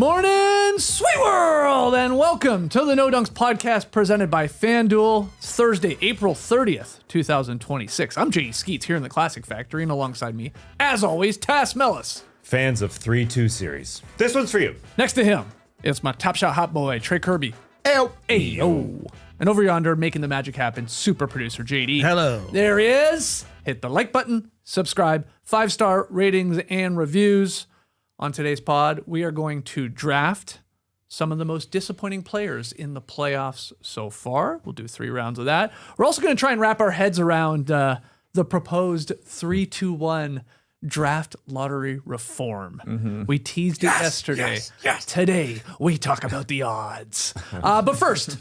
morning, sweet world, and welcome to the No Dunks podcast presented by FanDuel. It's Thursday, April 30th, 2026. I'm J.E. Skeets here in the Classic Factory, and alongside me, as always, Tass Mellis. Fans of 3-2 series. This one's for you. Next to him, it's my top shot hot boy, Trey Kirby. Ayo. Ayo. And over yonder, making the magic happen, super producer JD. Hello. There he is. Hit the like button, subscribe, 5-star ratings and reviews. On today's pod, we are going to draft some of the most disappointing players in the playoffs so far. We'll do 3 rounds of that. We're also going to try and wrap our heads around the proposed 3-2-1 draft lottery reform. Mm-hmm. We teased it yesterday. Yes. Today, we talk about the odds. But first,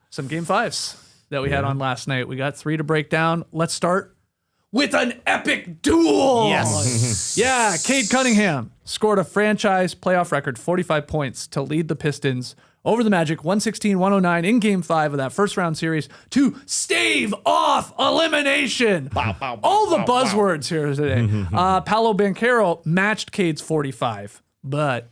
some Game 5s that we had on last night. We got 3 to break down. Let's start with an epic duel. Yes. Yeah, Cade Cunningham scored a franchise playoff record 45 points to lead the Pistons over the Magic 116-109 in Game 5 of that first round series to stave off elimination. All the buzzwords here today. Paolo Banchero matched Cade's 45, but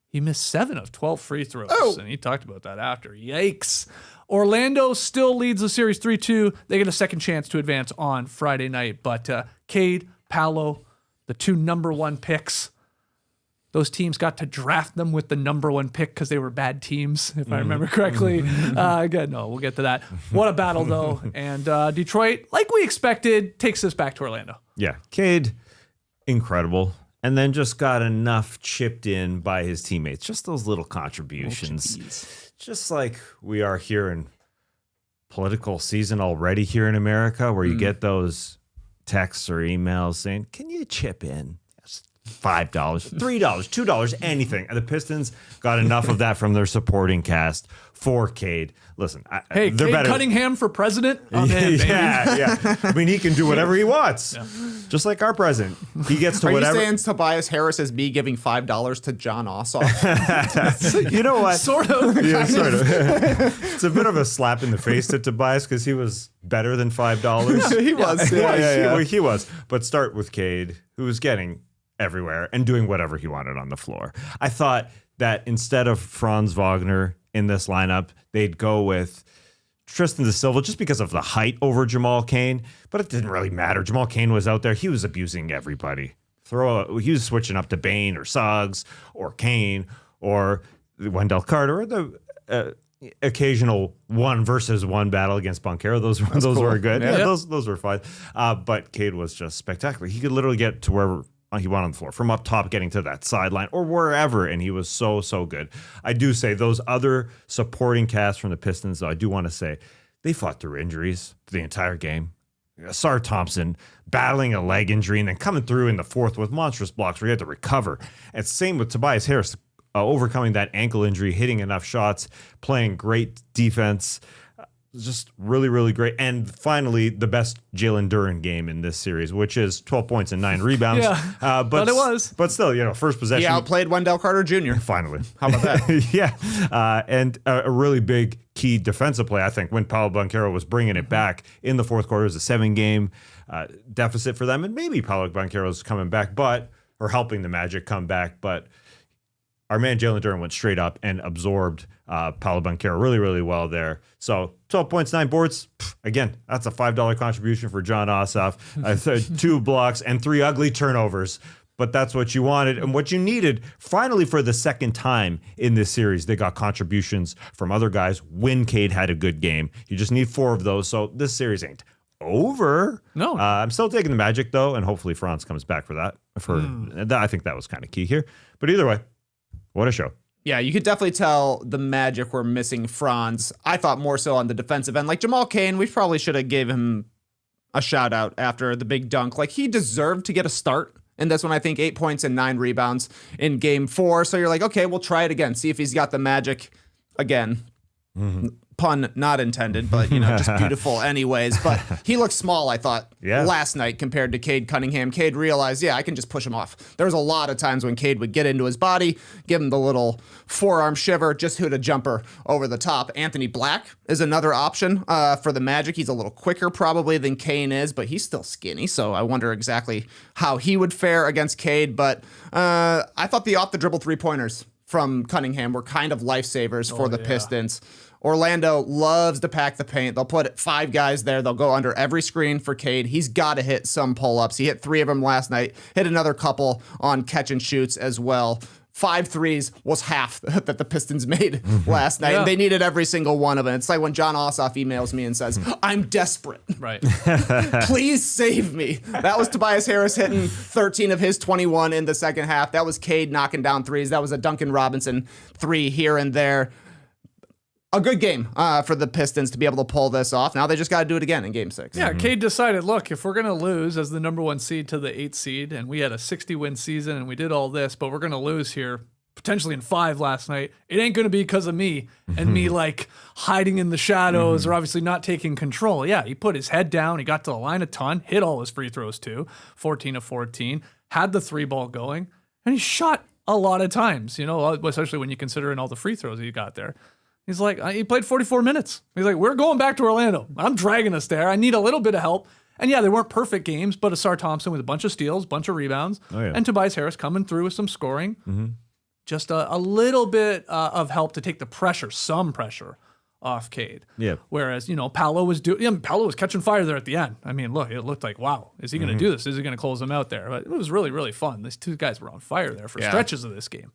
he missed 7 of 12 free throws, and he talked about that after. Yikes. Orlando still leads the series 3-2. They get a second chance to advance on Friday night. But Cade, Paolo, the 2 number 1 picks, those teams got to draft them with the number 1 pick because they were bad teams, if I remember correctly. Again, no, we'll get to that. What a battle, though. And Detroit, like we expected, takes us back to Orlando. Yeah, Cade, incredible. And then just got enough chipped in by his teammates. Just those little contributions. Just like we are here in political season already here in America, where you get those texts or emails saying, can you chip in? $5, $3, $2, anything. And the Pistons got enough of that from their supporting cast for Cade. Listen, hey, they're Cade better. Cunningham for president? Oh, man, baby. Yeah. I mean, he can do whatever he wants. Yeah. Just like our president. He gets to Are whatever. Are you saying Tobias Harris is me giving $5 to John Ossoff? You know what? Sort of. Yeah, sort of. It's a bit of a slap in the face to Tobias because he was better than $5. He was. Yeah. He was. But start with Cade, who was getting everywhere and doing whatever he wanted on the floor. I thought that instead of Franz Wagner in this lineup, they'd go with Tristan da Silva just because of the height over Jamal Cain, but it didn't really matter. Jamal Cain was out there. He was abusing everybody. He was switching up to Bane or Suggs or Cain or Wendell Carter or the occasional 1-versus-1 battle against Banchero. Those cool. Were good. Yeah, those were fun. But Cade was just spectacular. He could literally get to wherever he went on the floor, from up top getting to that sideline or wherever, and he was so good. I do say those other supporting casts from the Pistons, though, I do want to say they fought through injuries the entire game. Sar Thompson battling a leg injury and then coming through in the fourth with monstrous blocks where he had to recover. And same with Tobias Harris, overcoming that ankle injury, hitting enough shots, playing great defense. Just really great. And finally, the best Jalen Duren game in this series, which is 12 points and 9 rebounds. But it was. But still, first possession. He outplayed Wendell Carter Jr. Finally. How about that? Yeah. And a really big key defensive play, I think, when Paolo Banchero was bringing it back in the fourth quarter. It was a 7-game deficit for them. And maybe Paolo Banchero's coming back, or helping the Magic come back. But our man Jalen Duren went straight up and absorbed Paolo Banchero really well there. So 12 points, 9 boards. Again, that's a $5 contribution for John Ossoff. 2 blocks and 3 ugly turnovers. But that's what you wanted and what you needed. Finally, for the second time in this series, they got contributions from other guys when Cade had a good game. You just need 4 of those. So this series ain't over. No. I'm still taking the Magic, though, and hopefully Franz comes back for that. I think that was kind of key here. But either way, what a show. Yeah, you could definitely tell the Magic were missing Franz. I thought more so on the defensive end. Like Jamal Cain, we probably should have gave him a shout out after the big dunk. Like he deserved to get a start. And that's when I think 8 points and 9 rebounds in Game 4. So you're like, okay, we'll try it again. See if he's got the magic again. Pun not intended, but just beautiful anyways. But he looked small, I thought, last night compared to Cade Cunningham. Cade realized, I can just push him off. There was a lot of times when Cade would get into his body, give him the little forearm shiver, just hit a jumper over the top. Anthony Black is another option for the Magic. He's a little quicker probably than Kane is, but he's still skinny. So I wonder exactly how he would fare against Cade. But I thought the off-the-dribble three-pointers from Cunningham were kind of lifesavers for the Pistons. Orlando loves to pack the paint. They'll put 5 guys there. They'll go under every screen for Cade. He's got to hit some pull-ups. He hit 3 of them last night, hit another couple on catch and shoots as well. 5 threes was half that the Pistons made last night. And they needed every single one of them. It's like when John Ossoff emails me and says, I'm desperate. Right. Please save me. That was Tobias Harris hitting 13 of his 21 in the second half. That was Cade knocking down threes. That was a Duncan Robinson 3 here and there. A good game for the Pistons to be able to pull this off. Now they just got to do it again in Game 6. Yeah, Cade decided, look, if we're going to lose as the number 1 seed to the 8th seed, and we had a 60-win season and we did all this, but we're going to lose here potentially in 5 last night, it ain't going to be because of me and me like hiding in the shadows or obviously not taking control. Yeah, he put his head down. He got to the line a ton, hit all his free throws too, 14 of 14, had the 3-ball going, and he shot a lot of times, you know, especially when you consider in all the free throws he got there. He's like, he played 44 minutes. He's like, we're going back to Orlando. I'm dragging us there. I need a little bit of help. And yeah, they weren't perfect games, but Asar Thompson with a bunch of steals, bunch of rebounds, and Tobias Harris coming through with some scoring. Just a little bit of help to take the pressure, some pressure off Cade. Yeah. Whereas, you know, Paolo was catching fire there at the end. I mean, look, it looked like, wow, is he going to do this? Is he going to close him out there? But it was really, really fun. These 2 guys were on fire there for stretches of this game.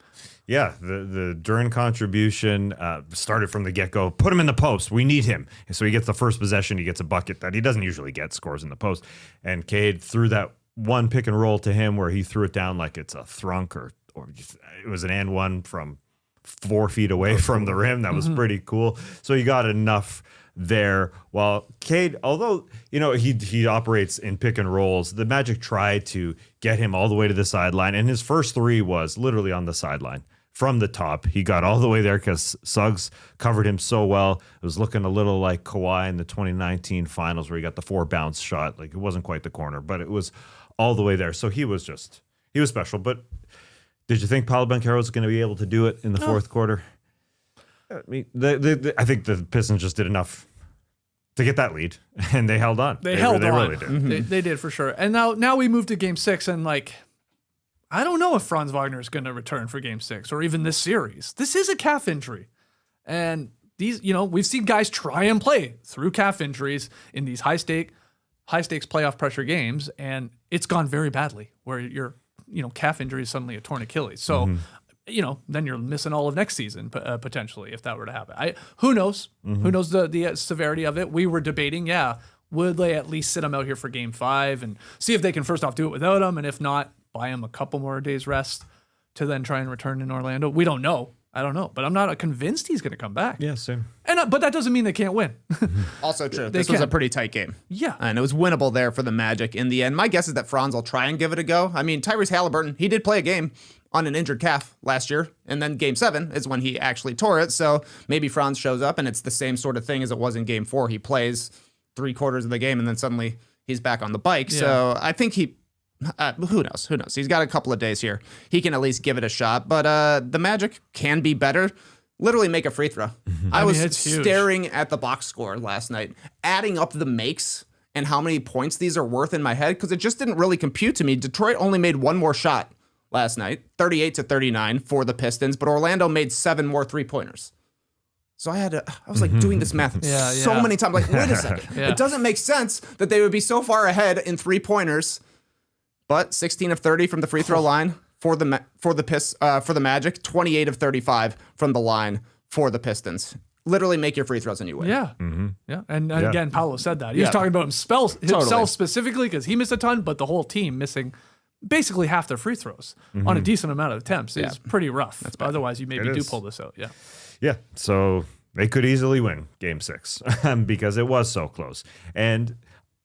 Yeah, the Duren contribution started from the get-go. Put him in the post. We need him. So he gets the first possession. He gets a bucket that he doesn't usually get, scores in the post. And Cade threw that one pick and roll to him where he threw it down like it's a thrunk or just, it was an and one from 4 feet away from the rim. That was pretty cool. So he got enough there. While Cade, although, you know, he operates in pick and rolls, the Magic tried to get him all the way to the sideline. And his first 3 was literally on the sideline. From the top, he got all the way there because Suggs covered him so well. It was looking a little like Kawhi in the 2019 finals where he got the 4 bounce shot. Like, it wasn't quite the corner, but it was all the way there. So he was special. But did you think Paolo Banchero was going to be able to do it in the fourth quarter? I mean, I think the Pistons just did enough to get that lead, and they held on. They held on. Really did. They did for sure. And now we move to Game 6, and like, I don't know if Franz Wagner is going to return for Game 6 or even this series. This is a calf injury. And these, you know, we've seen guys try and play through calf injuries in these high stakes playoff pressure games, and it's gone very badly where calf injury is suddenly a torn Achilles. So, you know, then you're missing all of next season potentially if that were to happen. Who knows? Who knows the severity of it? We were debating, would they at least sit him out here for Game 5 and see if they can first off do it without him, and if not, buy him a couple more days rest to then try and return in Orlando. We don't know. I don't know, but I'm not convinced he's going to come back. Yeah, same. And but that doesn't mean they can't win. Also true. This was a pretty tight game. Yeah. And it was winnable there for the Magic in the end. My guess is that Franz will try and give it a go. I mean, Tyrese Halliburton, he did play a game on an injured calf last year, and then Game 7 is when he actually tore it. So maybe Franz shows up, and it's the same sort of thing as it was in Game 4. He plays 3/4 of the game, and then suddenly he's back on the bike. Yeah. So I think who knows? He's got a couple of days here. He can at least give it a shot. But the Magic can be better. Literally make a free throw. I was staring at the box score last night, adding up the makes and how many points these are worth in my head, because it just didn't really compute to me. Detroit only made 1 more shot last night, 38-39 for the Pistons, but Orlando made 7 more 3-pointers. So I was like doing this math so many times. Like, wait a second. It doesn't make sense that they would be so far ahead in 3-pointers. But 16 of 30 from the free throw line for the Magic, 28 of 35 from the line for the Pistons. Literally make your free throws and you win. Yeah. Yeah. And again, Paolo said that. He was talking about himself specifically because he missed a ton, but the whole team missing basically half their free throws on a decent amount of attempts is pretty rough. Otherwise, you maybe do pull this out. Yeah. Yeah. So they could easily win Game 6 because it was so close. And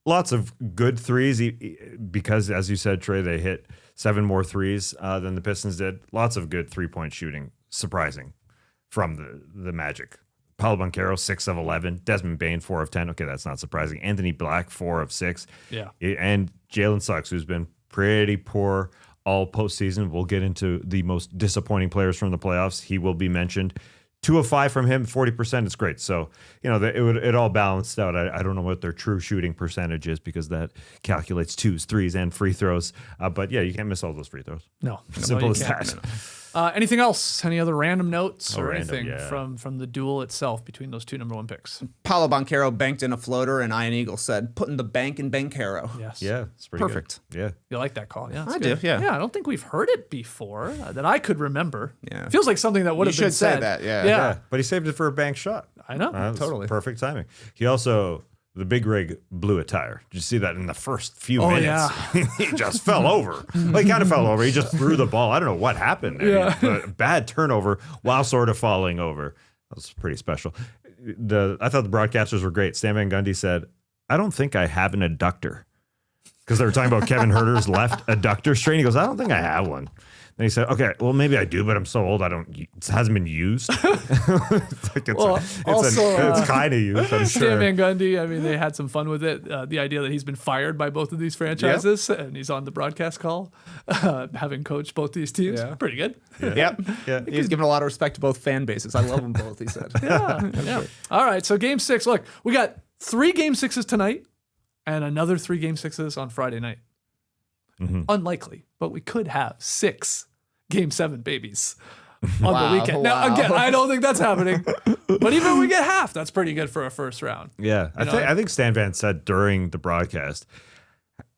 lots of good threes because, as you said, Trey, they hit 7 more threes than the Pistons did. Lots of good 3-point shooting, surprising from the Magic. Paolo Banchero, 6 of 11. Desmond Bane, 4 of 10. Okay, that's not surprising. Anthony Black, 4 of 6. Yeah. And Jalen Suggs, who's been pretty poor all postseason. We'll get into the most disappointing players from the playoffs. He will be mentioned. 2 of 5 from him, 40%. It's great. So, you know, it all balanced out. I don't know what their true shooting percentage is because that calculates 2s, 3s, and free throws. But yeah, you can't miss all those free throws. No. Simple as that. Anything else? Any other random notes or random, anything yeah. from the duel itself between those two number 1 picks? Paolo Banchero banked in a floater, and Ian Eagle said, "Putting the bank in Banchero." Yes. Yeah, it's pretty Perfect. Good. Yeah. You like that call? Yeah, that's I good. do, yeah. Yeah, I don't think we've heard it before that I could remember. Yeah. Feels like something that would You have been should say said. that, yeah. Yeah. But he saved it for a bank shot. I know. That was Totally. Perfect timing. He also, the big rig blew a tire. Did you see that in the first few Oh, minutes? yeah. He just fell over. Well, he kind of fell over. He just threw the ball. I don't know what happened. Yeah. But bad turnover while sort of falling over. That was pretty special. I thought the broadcasters were great. Stan Van Gundy said, "I don't think I have an adductor." Because they were talking about Kevin Huerter's left adductor strain. He goes, "I don't think I have one." Then he said, "Okay, well, maybe I do, but I'm so old, it hasn't been used." It's kind of used, I'm Stan sure. Van Gundy, I mean, they had some fun with it. The idea that he's been fired by both of these franchises and he's on the broadcast call, having coached both these teams. Yeah. Pretty good. Yep. Yeah. He's giving a lot of respect to both fan bases. I love them both, he said. Yeah. All right. So game 6. Look, we got 3 game 6s tonight and another 3 game 6s on Friday night. Unlikely, but we could have 6 game 7 babies on the weekend. Now, again, I don't think that's happening, but even if we get half, that's pretty good for a first round. Yeah, I think Stan Van said during the broadcast,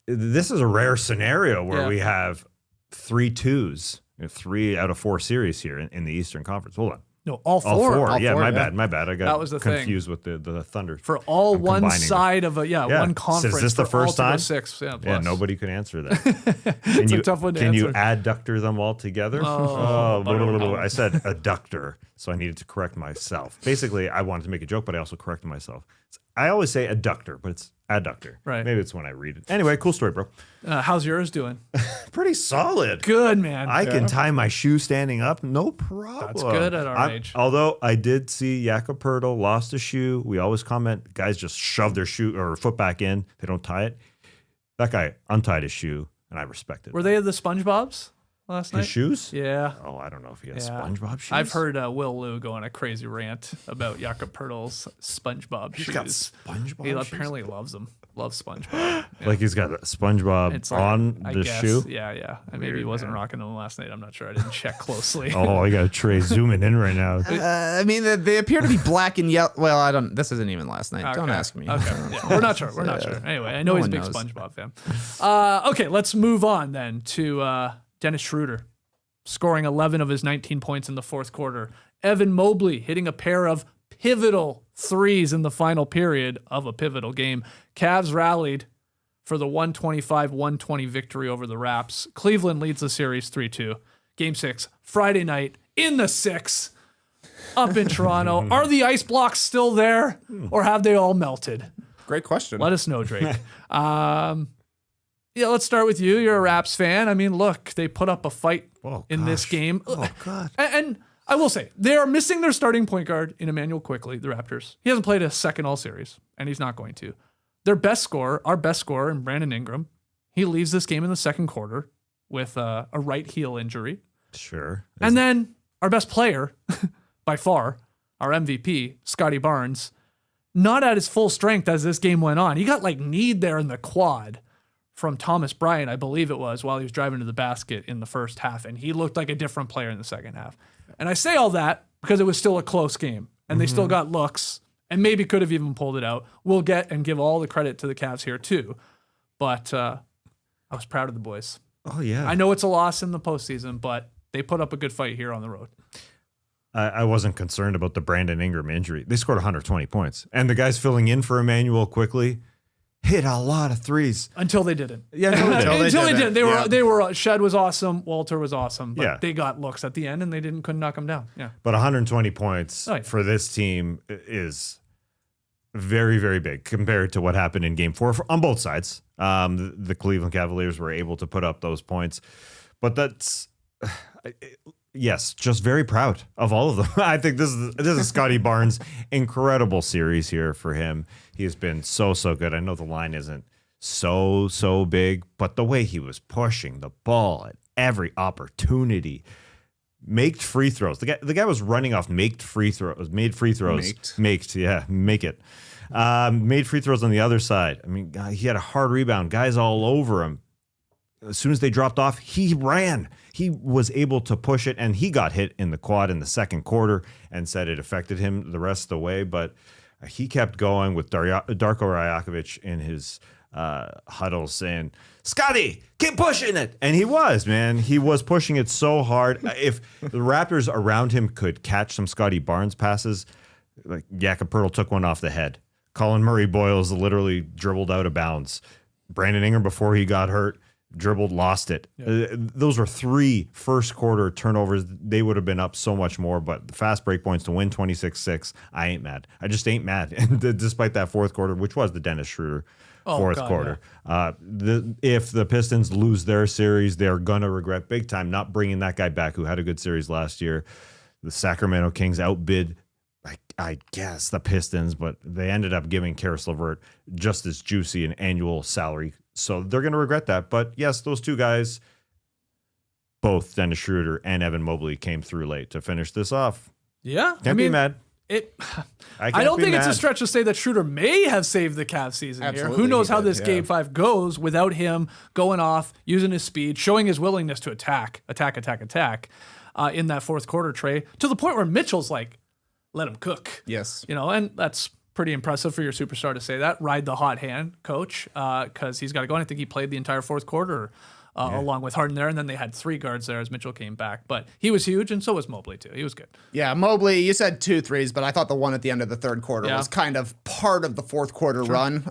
this is a rare scenario where we have 3 2s, 3 out of 4 series here in the Eastern Conference. Hold on. No, all 4. All 4. Yeah, my bad. I got That was the thing. confused with the Thunder. For all I'm one combining side of one conference. So is this the for all first to go time? 6. Yeah, Yeah, plus. nobody could answer that. It's a tough one to Can you answer. adductor them all together? Oh, blah, blah, blah, blah. I said adductor, so I needed to correct myself. Basically, I wanted to make a joke, but I also corrected myself. I always say adductor, but it's adductor. Right. Maybe it's when I read it. Anyway, cool story, bro. How's yours doing? Pretty solid. Good, man. I can tie my shoe standing up, no problem. That's good at our age. Although I did see Jakob Poeltl lost a shoe. We always comment, guys just shove their shoe or foot back in. They don't tie it. That guy untied his shoe, and I respect it. Were they the SpongeBob's last night? His shoes? Yeah. Oh, I don't know if he has Yeah. SpongeBob shoes. I've heard Will Liu go on a crazy rant about Jakob Poeltl's SpongeBob He's shoes. got SpongeBob He shoes? apparently loves them. Loves SpongeBob. Yeah. Like he's got a SpongeBob It's like, on I the guess. shoe. Yeah. And maybe he Weird, wasn't man. rocking them last night. I'm not sure. I didn't check closely. Oh, I got Trey zooming in right now. I mean, they appear to be black and yellow. Well, I don't. This isn't even last night. Don't Okay. ask me. Okay. Yeah, we're not sure. We're not sure. Anyway, I know No he's a one big knows. SpongeBob fan. Okay, let's move on then to Dennis Schroder scoring 11 of his 19 points in the fourth quarter. Evan Mobley hitting a pair of pivotal threes in the final period of a pivotal game. Cavs rallied for the 125-120 victory over the Raps. Cleveland leads the series 3-2. Game 6, Friday night in the 6, up in Toronto. Are the ice blocks still there, or have they all melted? Great question. Let us know, Drake. Let's start with you. You're a Raps fan. I mean, look, they put up a fight in this game. Oh, God. And I will say, they are missing their starting point guard in Emmanuel Quickly, the Raptors. He hasn't played a second all series, and he's not going to. Their best scorer, our best scorer, in Brandon Ingram, he leaves this game in the second quarter with a right heel injury. Sure. And then our best player, by far, our MVP, Scotty Barnes, not at his full strength as this game went on. He got kneed there in the quad from Thomas Bryant, I believe it was, while he was driving to the basket in the first half. And he looked like a different player in the second half. And I say all that because it was still a close game. And they still got looks and maybe could have even pulled it out. We'll get and give all the credit to the Cavs here too. But I was proud of the boys. Oh, yeah. I know it's a loss in the postseason, but they put up a good fight here on the road. I wasn't concerned about the Brandon Ingram injury. They scored 120 points. And the guys filling in for Emmanuel Quickly hit a lot of threes. Until they didn't. Yeah, Until they didn't. Yeah. They were Shed was awesome. Walter was awesome. But Yeah. they got looks at the end and they couldn't knock them down. Yeah. But 120 points Oh, yeah. for this team is very, very big compared to what happened in game 4 on both sides. The Cleveland Cavaliers were able to put up those points. But that's, yes, just very proud of all of them. I think this is Scotty Barnes' incredible series here for him. He has been so good. I know the line isn't so big, but the way he was pushing the ball at every opportunity, made free throws. The guy was running off made free throws. Made free throws on the other side. I mean, he had a hard rebound. Guys all over him. as soon as they dropped off, he ran. He was able to push it, and he got hit in the quad in the second quarter and said it affected him the rest of the way. But he kept going with Darko Rajakovic in his huddle saying, Scotty, keep pushing it. And he was, man. He was pushing it so hard. If the Raptors around him could catch some Scotty Barnes passes, like Jakob Poeltl took one off the head. Colin Murray-Boyles literally dribbled out of bounds. Brandon Ingram, before he got hurt, dribbled, lost it. Yeah. Those were 3 first quarter turnovers. They would have been up so much more, but the fast break points to win 26-6, I ain't mad. I just ain't mad. And despite that fourth quarter, which was the Dennis Schroder fourth quarter. Yeah. If the Pistons lose their series, they're going to regret big time not bringing that guy back who had a good series last year. The Sacramento Kings outbid, I guess, the Pistons, but they ended up giving Karis LeVert just as juicy an annual salary. So they're going to regret that. But yes, those two guys, both Dennis Schroder and Evan Mobley, came through late to finish this off. Yeah. Can't be mad. I don't think it's a stretch to say that Schroder may have saved the Cavs season Absolutely, here. Who knows how this Game 5 goes without him going off, using his speed, showing his willingness to attack in that fourth quarter, Trey, to the point where Mitchell's like, let him cook. Yes. And that's pretty impressive for your superstar to say that. Ride the hot hand, coach, because he's got to go. And I think he played the entire fourth quarter along with Harden there. And then they had 3 guards there as Mitchell came back. But he was huge, and so was Mobley, too. He was good. Yeah, Mobley, you said 2 threes, but I thought the one at the end of the third quarter was kind of part of the fourth quarter run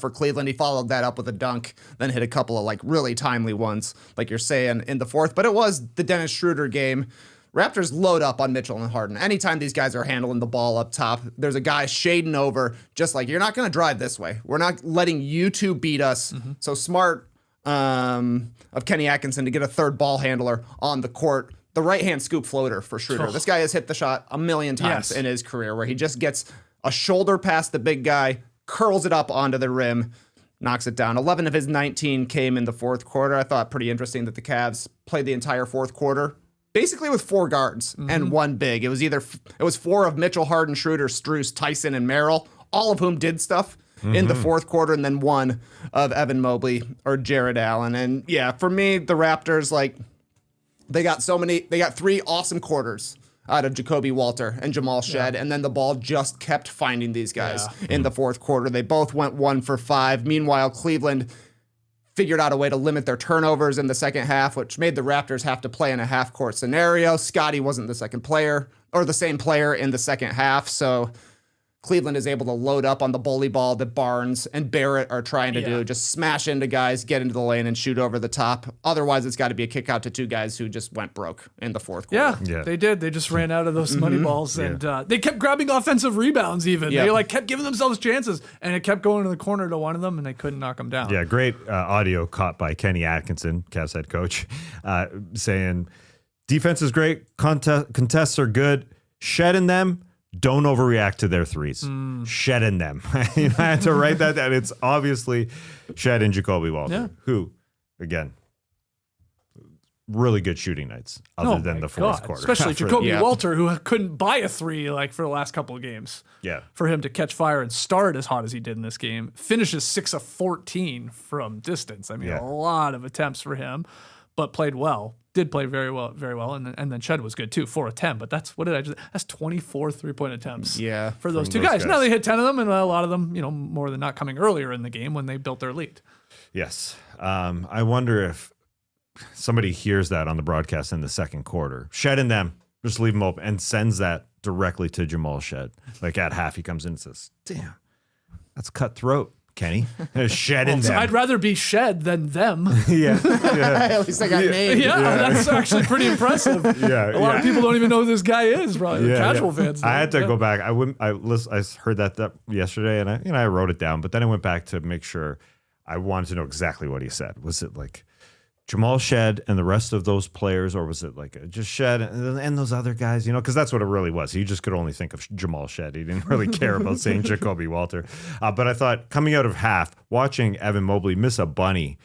for Cleveland. He followed that up with a dunk, then hit a couple of really timely ones, like you're saying, in the fourth. But it was the Dennis Schroder game. Raptors load up on Mitchell and Harden. Anytime these guys are handling the ball up top, there's a guy shading over, just like, you're not going to drive this way. We're not letting you two beat us. Mm-hmm. So smart of Kenny Atkinson to get a third ball handler on the court. The right-hand scoop floater for Schroder. This guy has hit the shot a million times in his career, where he just gets a shoulder past the big guy, curls it up onto the rim, knocks it down. 11 of his 19 came in the fourth quarter. I thought pretty interesting that the Cavs played the entire fourth quarter basically with 4 guards and 1 big. It was 4 of Mitchell, Harden, Schroeder, Strus, Tyson, and Merrill, all of whom did stuff in the fourth quarter, and then 1 of Evan Mobley or Jared Allen. And yeah, for me, the Raptors, they got 3 awesome quarters out of Jacoby Walter and Jamal Shed, and then the ball just kept finding these guys in the fourth quarter. They both went 1 for 5. Meanwhile, Cleveland figured out a way to limit their turnovers in the second half, which made the Raptors have to play in a half-court scenario. Scotty wasn't the second player, or the same player in the second half, so Cleveland is able to load up on the bully ball that Barnes and Barrett are trying to do. Just smash into guys, get into the lane, and shoot over the top. Otherwise, it's got to be a kick out to 2 guys who just went broke in the fourth quarter. Yeah, they did. They just ran out of those money balls, and they kept grabbing offensive rebounds even. Yep. They kept giving themselves chances, and it kept going to the corner to one of them, and they couldn't knock them down. Yeah, great audio caught by Kenny Atkinson, Cavs head coach, saying, defense is great, contests are good, shedding them, don't overreact to their threes. Shed in them. I had to write that down. It's obviously Shed and Jacoby Walter, who, again, really good shooting nights other than the fourth quarter. Especially Jacoby Walter, who couldn't buy a 3 for the last couple of games. Yeah. For him to catch fire and start as hot as he did in this game. Finishes 6 of 14 from distance. I mean, a lot of attempts for him, but played well. Did play very well, and then Shed was good too, 4 of 10. But that's 24 3-point attempts. For those two guys. Now they hit 10 of them, and a lot of them, more than not coming earlier in the game when they built their lead. Yes, I wonder if somebody hears that on the broadcast in the second quarter. Shed in them, just leave them open, and sends that directly to Jamal Shed. At half, he comes in and says, "Damn, that's cutthroat, Kenny." Shed in them. I'd rather be Shed than them. At least I got named. That's actually pretty impressive. A lot of people don't even know who this guy is. Probably casual fans. I had to go back. I heard that yesterday, and I wrote it down. But then I went back to make sure. I wanted to know exactly what he said. Was it Jamal Shed and the rest of those players, or was it just Shed and those other guys? Because that's what it really was. He just could only think of Jamal Shed. He didn't really care about saying Jacoby Walter. But I thought, coming out of half, watching Evan Mobley miss a bunny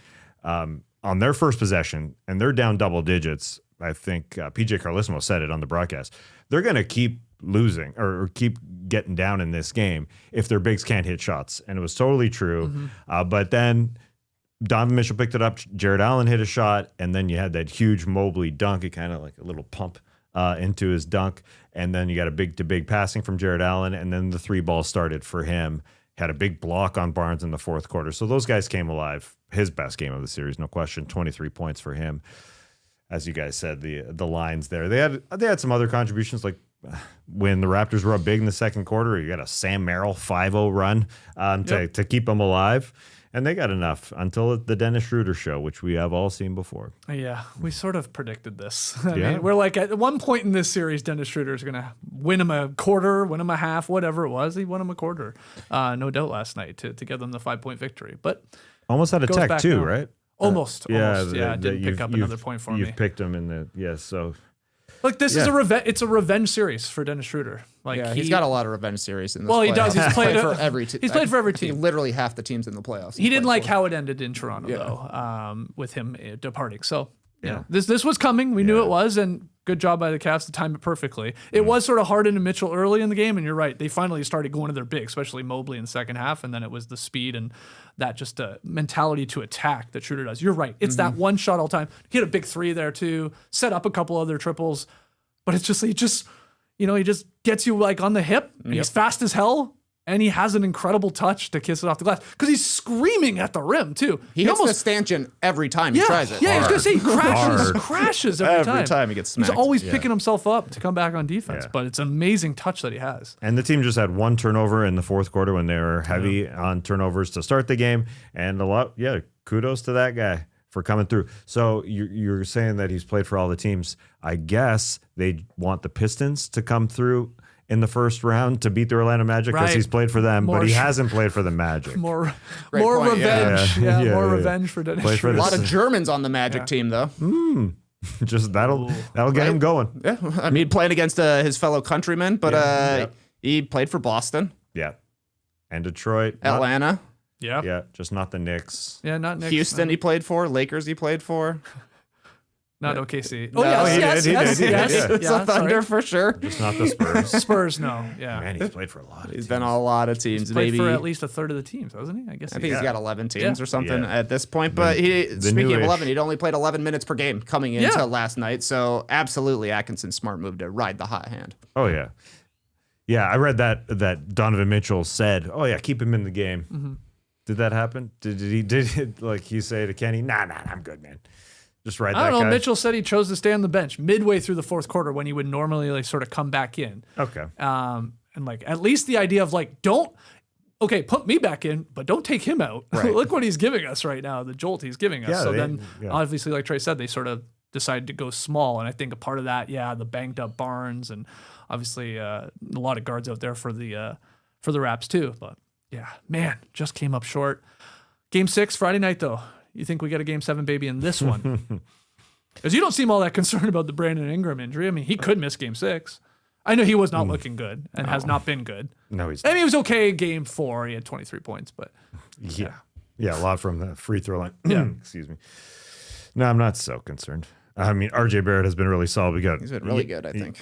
on their first possession, and they're down double digits. I think PJ Carlissimo said it on the broadcast. They're going to keep losing or keep getting down in this game if their bigs can't hit shots. And it was totally true. But then Donovan Mitchell picked it up. Jared Allen hit a shot, and then you had that huge Mobley dunk. It kind of like a little pump into his dunk, and then you got a big-to-big passing from Jared Allen, and then the 3-ball started for him. Had a big block on Barnes in the fourth quarter. So those guys came alive. His best game of the series, no question. 23 points for him. As you guys said, the lines there. They had some other contributions, like when the Raptors were up big in the second quarter, you got a Sam Merrill 5-0 run to keep them alive. And they got enough until the Dennis Schroder show, which we have all seen before. Yeah, we sort of predicted this. I mean, we're like, at one point in this series, Dennis Schroder is going to win him a quarter, win him a half, whatever it was. He won him a quarter, no doubt, last night to give them the 5-point victory. But almost had a tech too, right? Almost. Didn't pick up another point for me. You've picked him in the so. Look, this is a revenge. It's a revenge series for Dennis Schroder. Like he's got a lot of revenge series in this. Well, he does. He's played for every team. He's played for every team. Literally half the teams in the playoffs. He didn't like how it ended in Toronto though, with him departing. So this was coming. We knew it was, and good job by the Cavs to time it perfectly. It was sort of Harden and Mitchell early in the game, and you're right. They finally started going to their big, especially Mobley in the second half, and then it was the speed and that just mentality to attack that Schroder does. You're right. It's that one shot all time. He hit a big 3 there too. Set up a couple other triples. But it's just he just gets you like on the hip. And he's fast as hell, and he has an incredible touch to kiss it off the glass because he's screaming at the rim too. He hits the stanchion every time he tries it. Yeah, I was gonna say he crashes every time. Every time he gets smacked. He's always picking himself up to come back on defense. But it's an amazing touch that he has. And the team just had one turnover in the fourth quarter when they were heavy on turnovers to start the game, and kudos to that guy for coming through. So you're saying that he's played for all the teams. I guess they want the Pistons to come through in the first round to beat the Orlando Magic because he's played for them, but he hasn't played for the Magic. More revenge. More revenge for Dennis Schroder. A lot of Germans on the Magic team, though. Just that'll get him going. Yeah, I mean, playing against his fellow countrymen, but he played for Boston. Yeah, and Detroit, Atlanta. Yeah, just not the Knicks. Yeah, not Knicks. Houston he played for. Lakers he played for. Not OKC. Oh, yes. Yeah, Thunder for sure. Just not the Spurs. Spurs, no. Yeah. Man, he's played for a lot of teams. He's been on a lot of teams. He's played for at least a third of the teams, hasn't he? I think he's got 11 teams or something at this point. But speaking of 11, he'd only played 11 minutes per game coming into last night. So absolutely Atkinson's smart move to ride the hot hand. Oh, yeah. Yeah, I read that Donovan Mitchell said, keep him in the game. Mm-hmm. Did that happen? Did he say to Kenny, nah, I'm good, man. Just ride that guy. I don't know. Mitchell said he chose to stay on the bench midway through the fourth quarter when he would normally sort of come back in. Okay. And at least the idea of put me back in, but don't take him out. Right. Look what he's giving us right now, the jolt he's giving us. Obviously, like Trey said, they sort of decided to go small. And I think a part of that, the banged up Barnes and obviously a lot of guards out there for the Raps too. But yeah, man, just came up short. Game 6, Friday night though. You think we get a Game 7 baby in this one? Because you don't seem all that concerned about the Brandon Ingram injury. I mean, he could miss Game 6. I know he was not looking good and has not been good. No, he's. I mean, he was okay. Game 4, he had 23 points, but yeah, a lot from the free throw line. Yeah, excuse me. No, I'm not so concerned. I mean, RJ Barrett has been really solid. He's been really good, I think.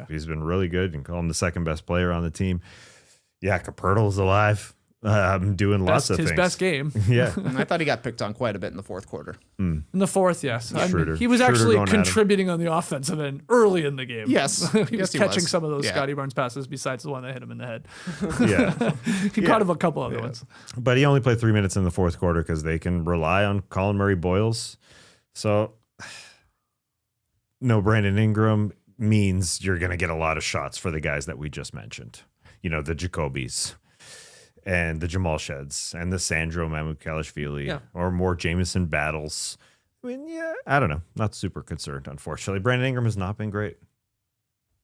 He's been really good. You can call him the second best player on the team. Yeah, Capertle's alive. Doing lots of things. His best game. Yeah. I thought he got picked on quite a bit in the fourth quarter. In the fourth, yes. He was actually contributing on the offensive end early in the game. Yes. he was catching some of those Scotty Barnes passes besides the one that hit him in the head. Yeah. He caught him a couple other ones. But he only played 3 minutes in the fourth quarter because they can rely on Colin Murray-Boyles. So no Brandon Ingram means you're going to get a lot of shots for the guys that we just mentioned. The Jacobys. And the Jamal Sheds and the Sandro Mamukelashvili or more Jameson battles. I mean, I don't know. Not super concerned, unfortunately. Brandon Ingram has not been great.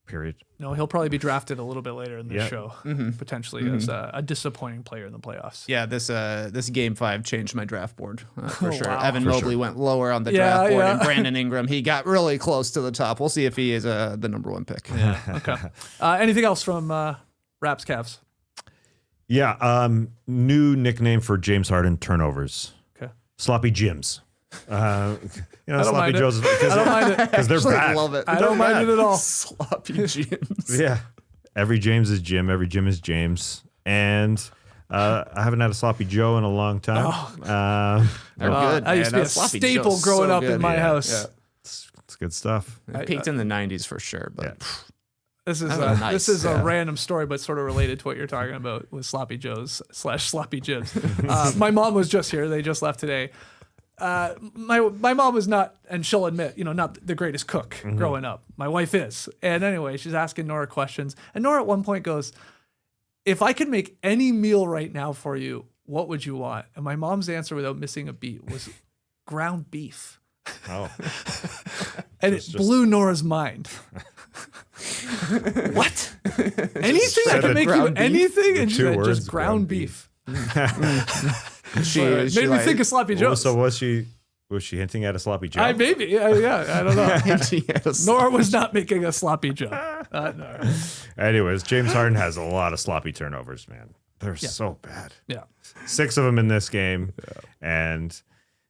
Period. No, he'll probably be drafted a little bit later in the show, potentially as a disappointing player in the playoffs. Yeah, this Game 5 changed my draft board for sure. Wow. Evan Mobley went lower on the draft board, and Brandon Ingram, he got really close to the top. We'll see if he is the number 1 pick. Yeah. Okay. Anything else from Raps Cavs? Yeah, new nickname for James Harden: turnovers. Okay, Sloppy Jims. Sloppy Joes. I don't mind it because they're bad. Love it. I don't mind it at all. Sloppy Jims. Yeah, every James is Jim. Every Jim is James. And I haven't had a sloppy Joe in a long time. They're good. I used to be a staple growing up in my house. Yeah. It's good stuff. It peaked in the 90s for sure, but This is nice. this is a random story, but sort of related to what you're talking about with sloppy joes / sloppy jibs. My mom was just here; they just left today. My mom was not, and she'll admit, not the greatest cook growing up. My wife is, and anyway, she's asking Nora questions, and Nora at one point goes, "If I could make any meal right now for you, what would you want?" And my mom's answer, without missing a beat, was ground beef. Oh, and it blew Nora's mind. What? Anything I can make you anything? And she said, just ground beef. she made me think of sloppy joes. So was she hinting at a sloppy Joe? Maybe. I don't know. Nora was not making a sloppy Joe. No. Anyways, James Harden has a lot of sloppy turnovers, man. They're so bad. Yeah. 6 of them in this game. And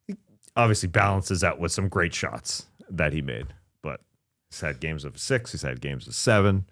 he obviously balances out with some great shots that he made. But he's had games of 6. He's had games of 7.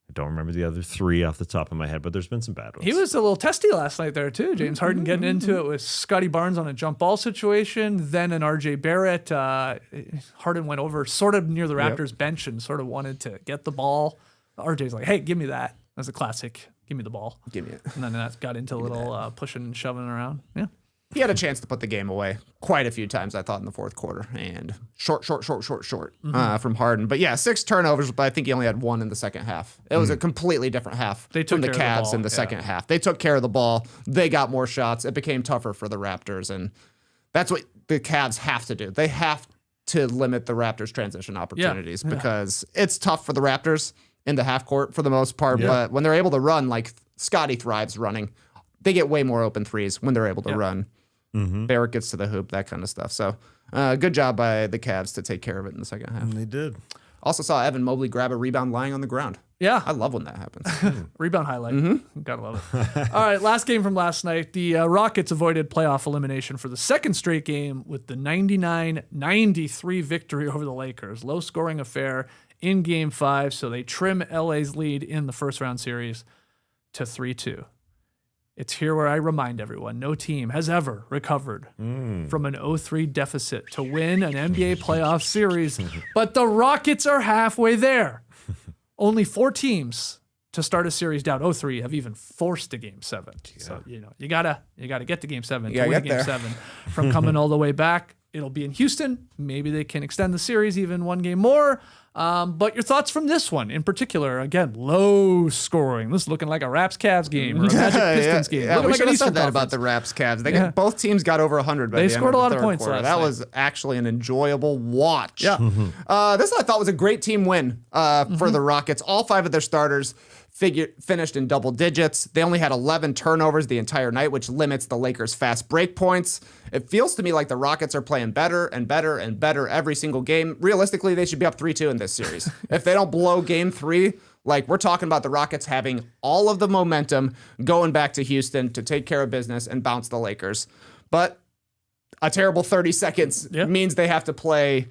I don't remember the other 3 off the top of my head, but there's been some bad ones. He was a little testy last night there, too. James Harden getting into it with Scotty Barnes on a jump ball situation, then an RJ Barrett. Harden went over sort of near the Raptors bench and sort of wanted to get the ball. RJ's like, hey, give me that. That's a classic. Give me the ball. Give me it. And then that got into a little pushing and shoving around. Yeah. He had a chance to put the game away quite a few times, I thought, in the fourth quarter. And short from Harden. But yeah, 6 turnovers, but I think he only had 1 in the second half. It was a completely different half from the Cavs in the second half. They took care of the ball. They got more shots. It became tougher for the Raptors. And that's what the Cavs have to do. They have to limit the Raptors' transition opportunities because it's tough for the Raptors in the half court for the most part. But when they're able to run, like Scotty thrives running, they get way more open threes when they're able to run. Barrett gets to the hoop, that kind of stuff. So good job by the Cavs to take care of it in the second half. They did. Also saw Evan Mobley grab a rebound lying on the ground. Yeah. I love when that happens. Rebound highlight. Gotta love it. All right, last game from last night. The Rockets avoided playoff elimination for the second straight game with the 99-93 victory over the Lakers. Low scoring affair in game 5, so they trim LA's lead in the first round series to 3-2. It's here where I remind everyone, no team has ever recovered from an 0-3 deficit to win an NBA playoff series, but the Rockets are halfway there. Only 4 teams to start a series down 0-3 have even forced a game 7. Yeah. So, you gotta get to game 7 to win game 7 from coming all the way back. It'll be in Houston. Maybe they can extend the series even 1 game more. But your thoughts from this one in particular? Again, low scoring. This is looking like a Raps-Cavs game or a Magic Pistons game. Yeah, we like should have said that about the Raps-Cavs. Both teams got over 100 by the end of the third quarter. They scored a lot of points last night. That was actually an enjoyable watch. Yeah. This I thought was a great team win for the Rockets. All 5 of their starters finished in double digits. They only had 11 turnovers the entire night, which limits the Lakers' fast break points. It feels to me like the Rockets are playing better and better and better every single game. Realistically, they should be up 3-2 in this series. If they don't blow game 3, like we're talking about the Rockets having all of the momentum going back to Houston to take care of business and bounce the Lakers. But a terrible 30 seconds means they have to play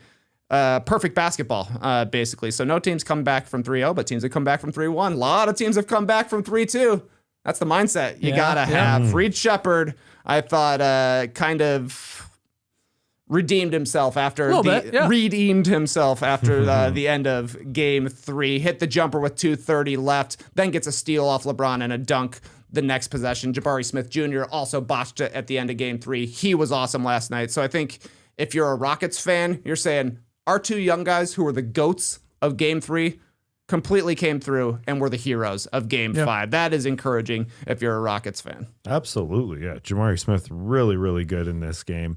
perfect basketball, basically. So no teams come back from 3-0, but teams that come back from 3-1. A lot of teams have come back from 3-2. That's the mindset you gotta have. Reed Shepherd, I thought, kind of redeemed himself after the end of game 3. Hit the jumper with 2:30 left, then gets a steal off LeBron and a dunk the next possession. Jabari Smith Jr. also botched it at the end of game 3. He was awesome last night. So I think if you're a Rockets fan, you're saying our 2 young guys who were the GOATs of game 3 completely came through and were the heroes of game 5. That is encouraging if you're a Rockets fan. Absolutely, yeah. Jabari Smith really, really good in this game.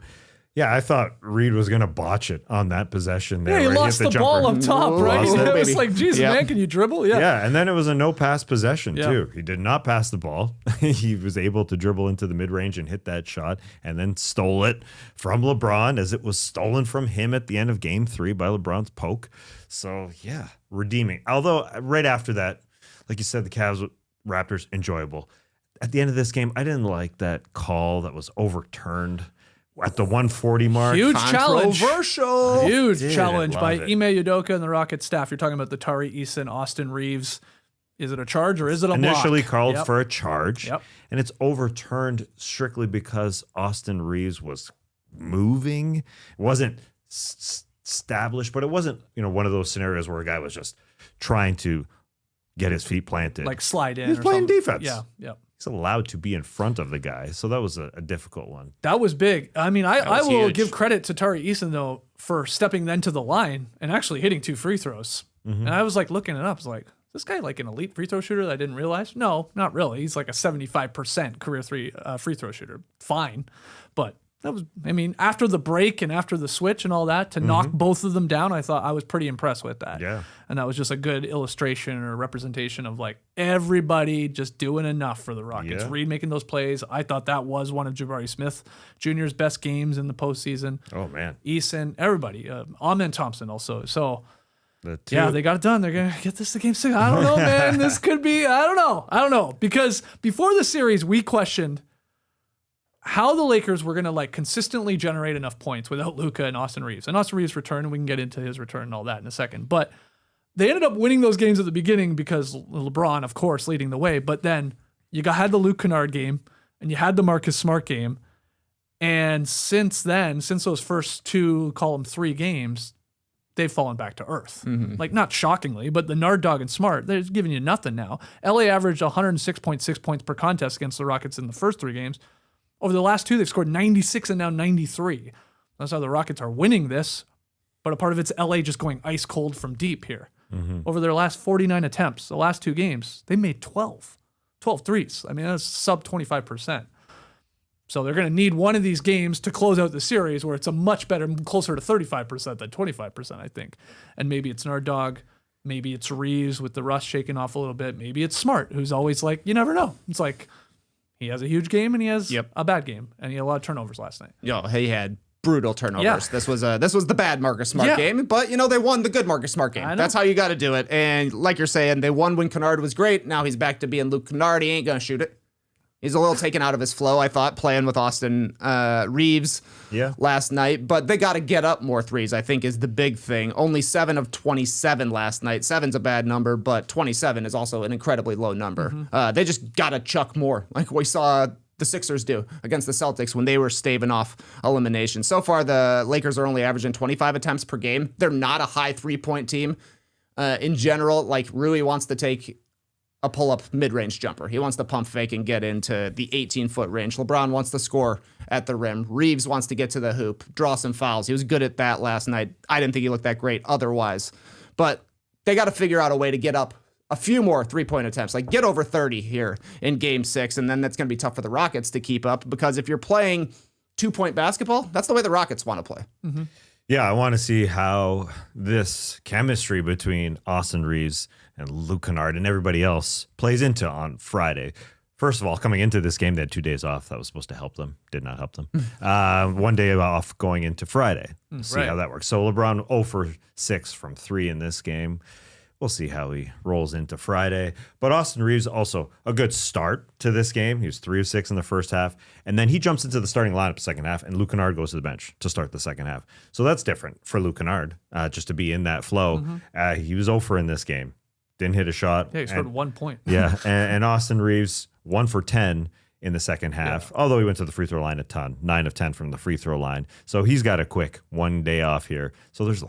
Yeah, I thought Reed was going to botch it on that possession there. Yeah, he lost the ball up top, right? It was like, geez, man, can you dribble? Yeah, and then it was a no-pass possession, too. He did not pass the ball. He was able to dribble into the mid-range and hit that shot and then stole it from LeBron as it was stolen from him at the end of game 3 by LeBron's poke. So, yeah, redeeming. Although, right after that, like you said, the Cavs, Raptors, enjoyable. At the end of this game, I didn't like that call that was overturned at the 140 mark. Huge challenge. Controversial. Huge challenge by Ime Udoka and the Rockets staff. You're talking about the Tari Eason, Austin Reeves. Is it a charge or is it a initially block? called for a charge, Yep. and it's overturned strictly because Austin Reeves was moving. It wasn't established, but it wasn't, one of those scenarios where a guy was just trying to get his feet planted. Like slide in. He's or playing something. defense. Yeah, yeah. He's allowed to be in front of the guy, so that was a difficult one. That was big. I mean, I will huge. give credit to Tari Eason, though, for stepping then to the line and actually hitting 2 free throws. And I was like looking it up. I was like, is this guy like an elite free throw shooter that I didn't realize? No, not really. He's like a 75% career free throw shooter. Fine. But that was, I mean, after the break and after the switch and all that, to knock both of them down, I thought I was pretty impressed with that. Yeah. And that was just a good illustration or representation of like everybody just doing enough for the Rockets. Yeah. Reed making those plays. I thought that was one of Jabari Smith Jr.'s best games in the postseason. Oh, man. Eason, everybody. Amen Thompson also. So, The two, yeah, they got it done. They're going to get this to game 6. I don't know, man. This could be, I don't know. Because before the series, we questioned how the Lakers were going to like consistently generate enough points without Luka and Austin Reeves. And Austin Reeves' return, and we can get into his return and all that in a second. But they ended up winning those games at the beginning because LeBron, of course, leading the way. But then you had the Luke Kennard game and you had the Marcus Smart game. And since then, since those first 2, call them 3 games, they've fallen back to earth. Like, not shockingly, but the Nard Dog and Smart, they're giving you nothing now. LA averaged 106.6 points per contest against the Rockets in the first 3 games. Over the last 2, they've scored 96 and now 93. That's how the Rockets are winning this, but a part of it's LA just going ice cold from deep here. Over their last 49 attempts, the last 2 games, they made 12 threes. I mean, that's sub 25%. So they're going to need one of these games to close out the series where it's a much better, closer to 35% than 25%, I think. And maybe it's Nard Dog. Maybe it's Reeves with the rust shaking off a little bit. Maybe it's Smart, who's always like, you never know. It's like, he has a huge game and he has a bad game, and he had a lot of turnovers last night. He had brutal turnovers. Yeah. This was the bad Marcus Smart game, but they won the good Marcus Smart game. That's how you got to do it. And like you're saying, they won when Kennard was great. Now he's back to being Luke Kennard. He ain't gonna shoot it. He's a little taken out of his flow, I thought, playing with Austin Reeves last night. But they got to get up more threes, I think, is the big thing. Only 7 of 27 last night. 7's a bad number, but 27 is also an incredibly low number. They just got to chuck more, like we saw the Sixers do against the Celtics when they were staving off elimination. So far, the Lakers are only averaging 25 attempts per game. They're not a high three-point team. In general, like Rui wants to take a pull-up mid-range jumper. He wants to pump fake and get into the 18-foot range. LeBron wants to score at the rim. Reeves wants to get to the hoop, draw some fouls. He was good at that last night. I didn't think he looked that great otherwise. But they got to figure out a way to get up a few more three-point attempts, like get over 30 here in Game 6, and then that's going to be tough for the Rockets to keep up, because if you're playing 2-point basketball, that's the way the Rockets want to play. Yeah, I want to see how this chemistry between Austin Reeves and Luke Kennard and everybody else plays into on Friday. First of all, coming into this game, they had 2 days off. That was supposed to help them. Did not help them. 1 day off going into Friday. See how that works. So LeBron 0 for 6 from 3 in this game. We'll see how he rolls into Friday. But Austin Reeves also a good start to this game. He was 3 of 6 in the first half. And then he jumps into the starting lineup second half, and Luke Kennard goes to the bench to start the second half. So that's different for Luke Kennard, just to be in that flow. He was 0 for in this game. Didn't hit a shot. Yeah, he scored 1 point. Yeah, and Austin Reeves 1 for 10 in the second half, although he went to the free throw line a ton, 9 of 10 from the free throw line. So he's got a quick 1 day off here. So there's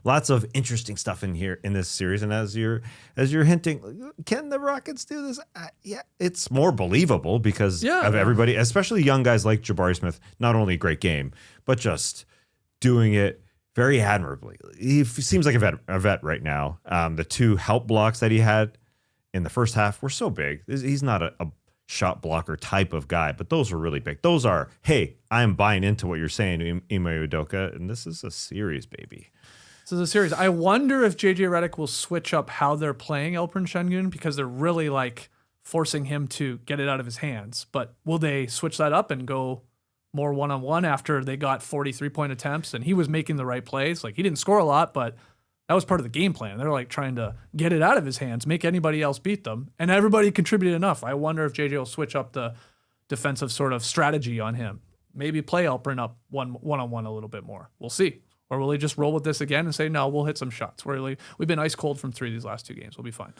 lots of interesting stuff in here in this series. And as you're hinting, can the Rockets do this? Yeah, it's more believable because of everybody, especially young guys like Jabari Smith. Not only a great game, but just doing it very admirably. He seems like a vet right now. The 2 help blocks that he had in the first half were so big. He's not a shot blocker type of guy, but those were really big. Those are, hey, I'm buying into what you're saying, Ime Udoka, and this is a series, baby. This is a series. I wonder if JJ Redick will switch up how they're playing Alperen Şengün, because they're really like forcing him to get it out of his hands. But will they switch that up and go more one-on-one after they got 43-point attempts and he was making the right plays? Like, he didn't score a lot, but that was part of the game plan. They're like trying to get it out of his hands, make anybody else beat them. And everybody contributed enough. I wonder if JJ will switch up the defensive sort of strategy on him. Maybe play Alperen up one-on-one a little bit more. We'll see. Or will he just roll with this again and say, no, we'll hit some shots? We've been ice cold from 3 these last 2 games. We'll be fine.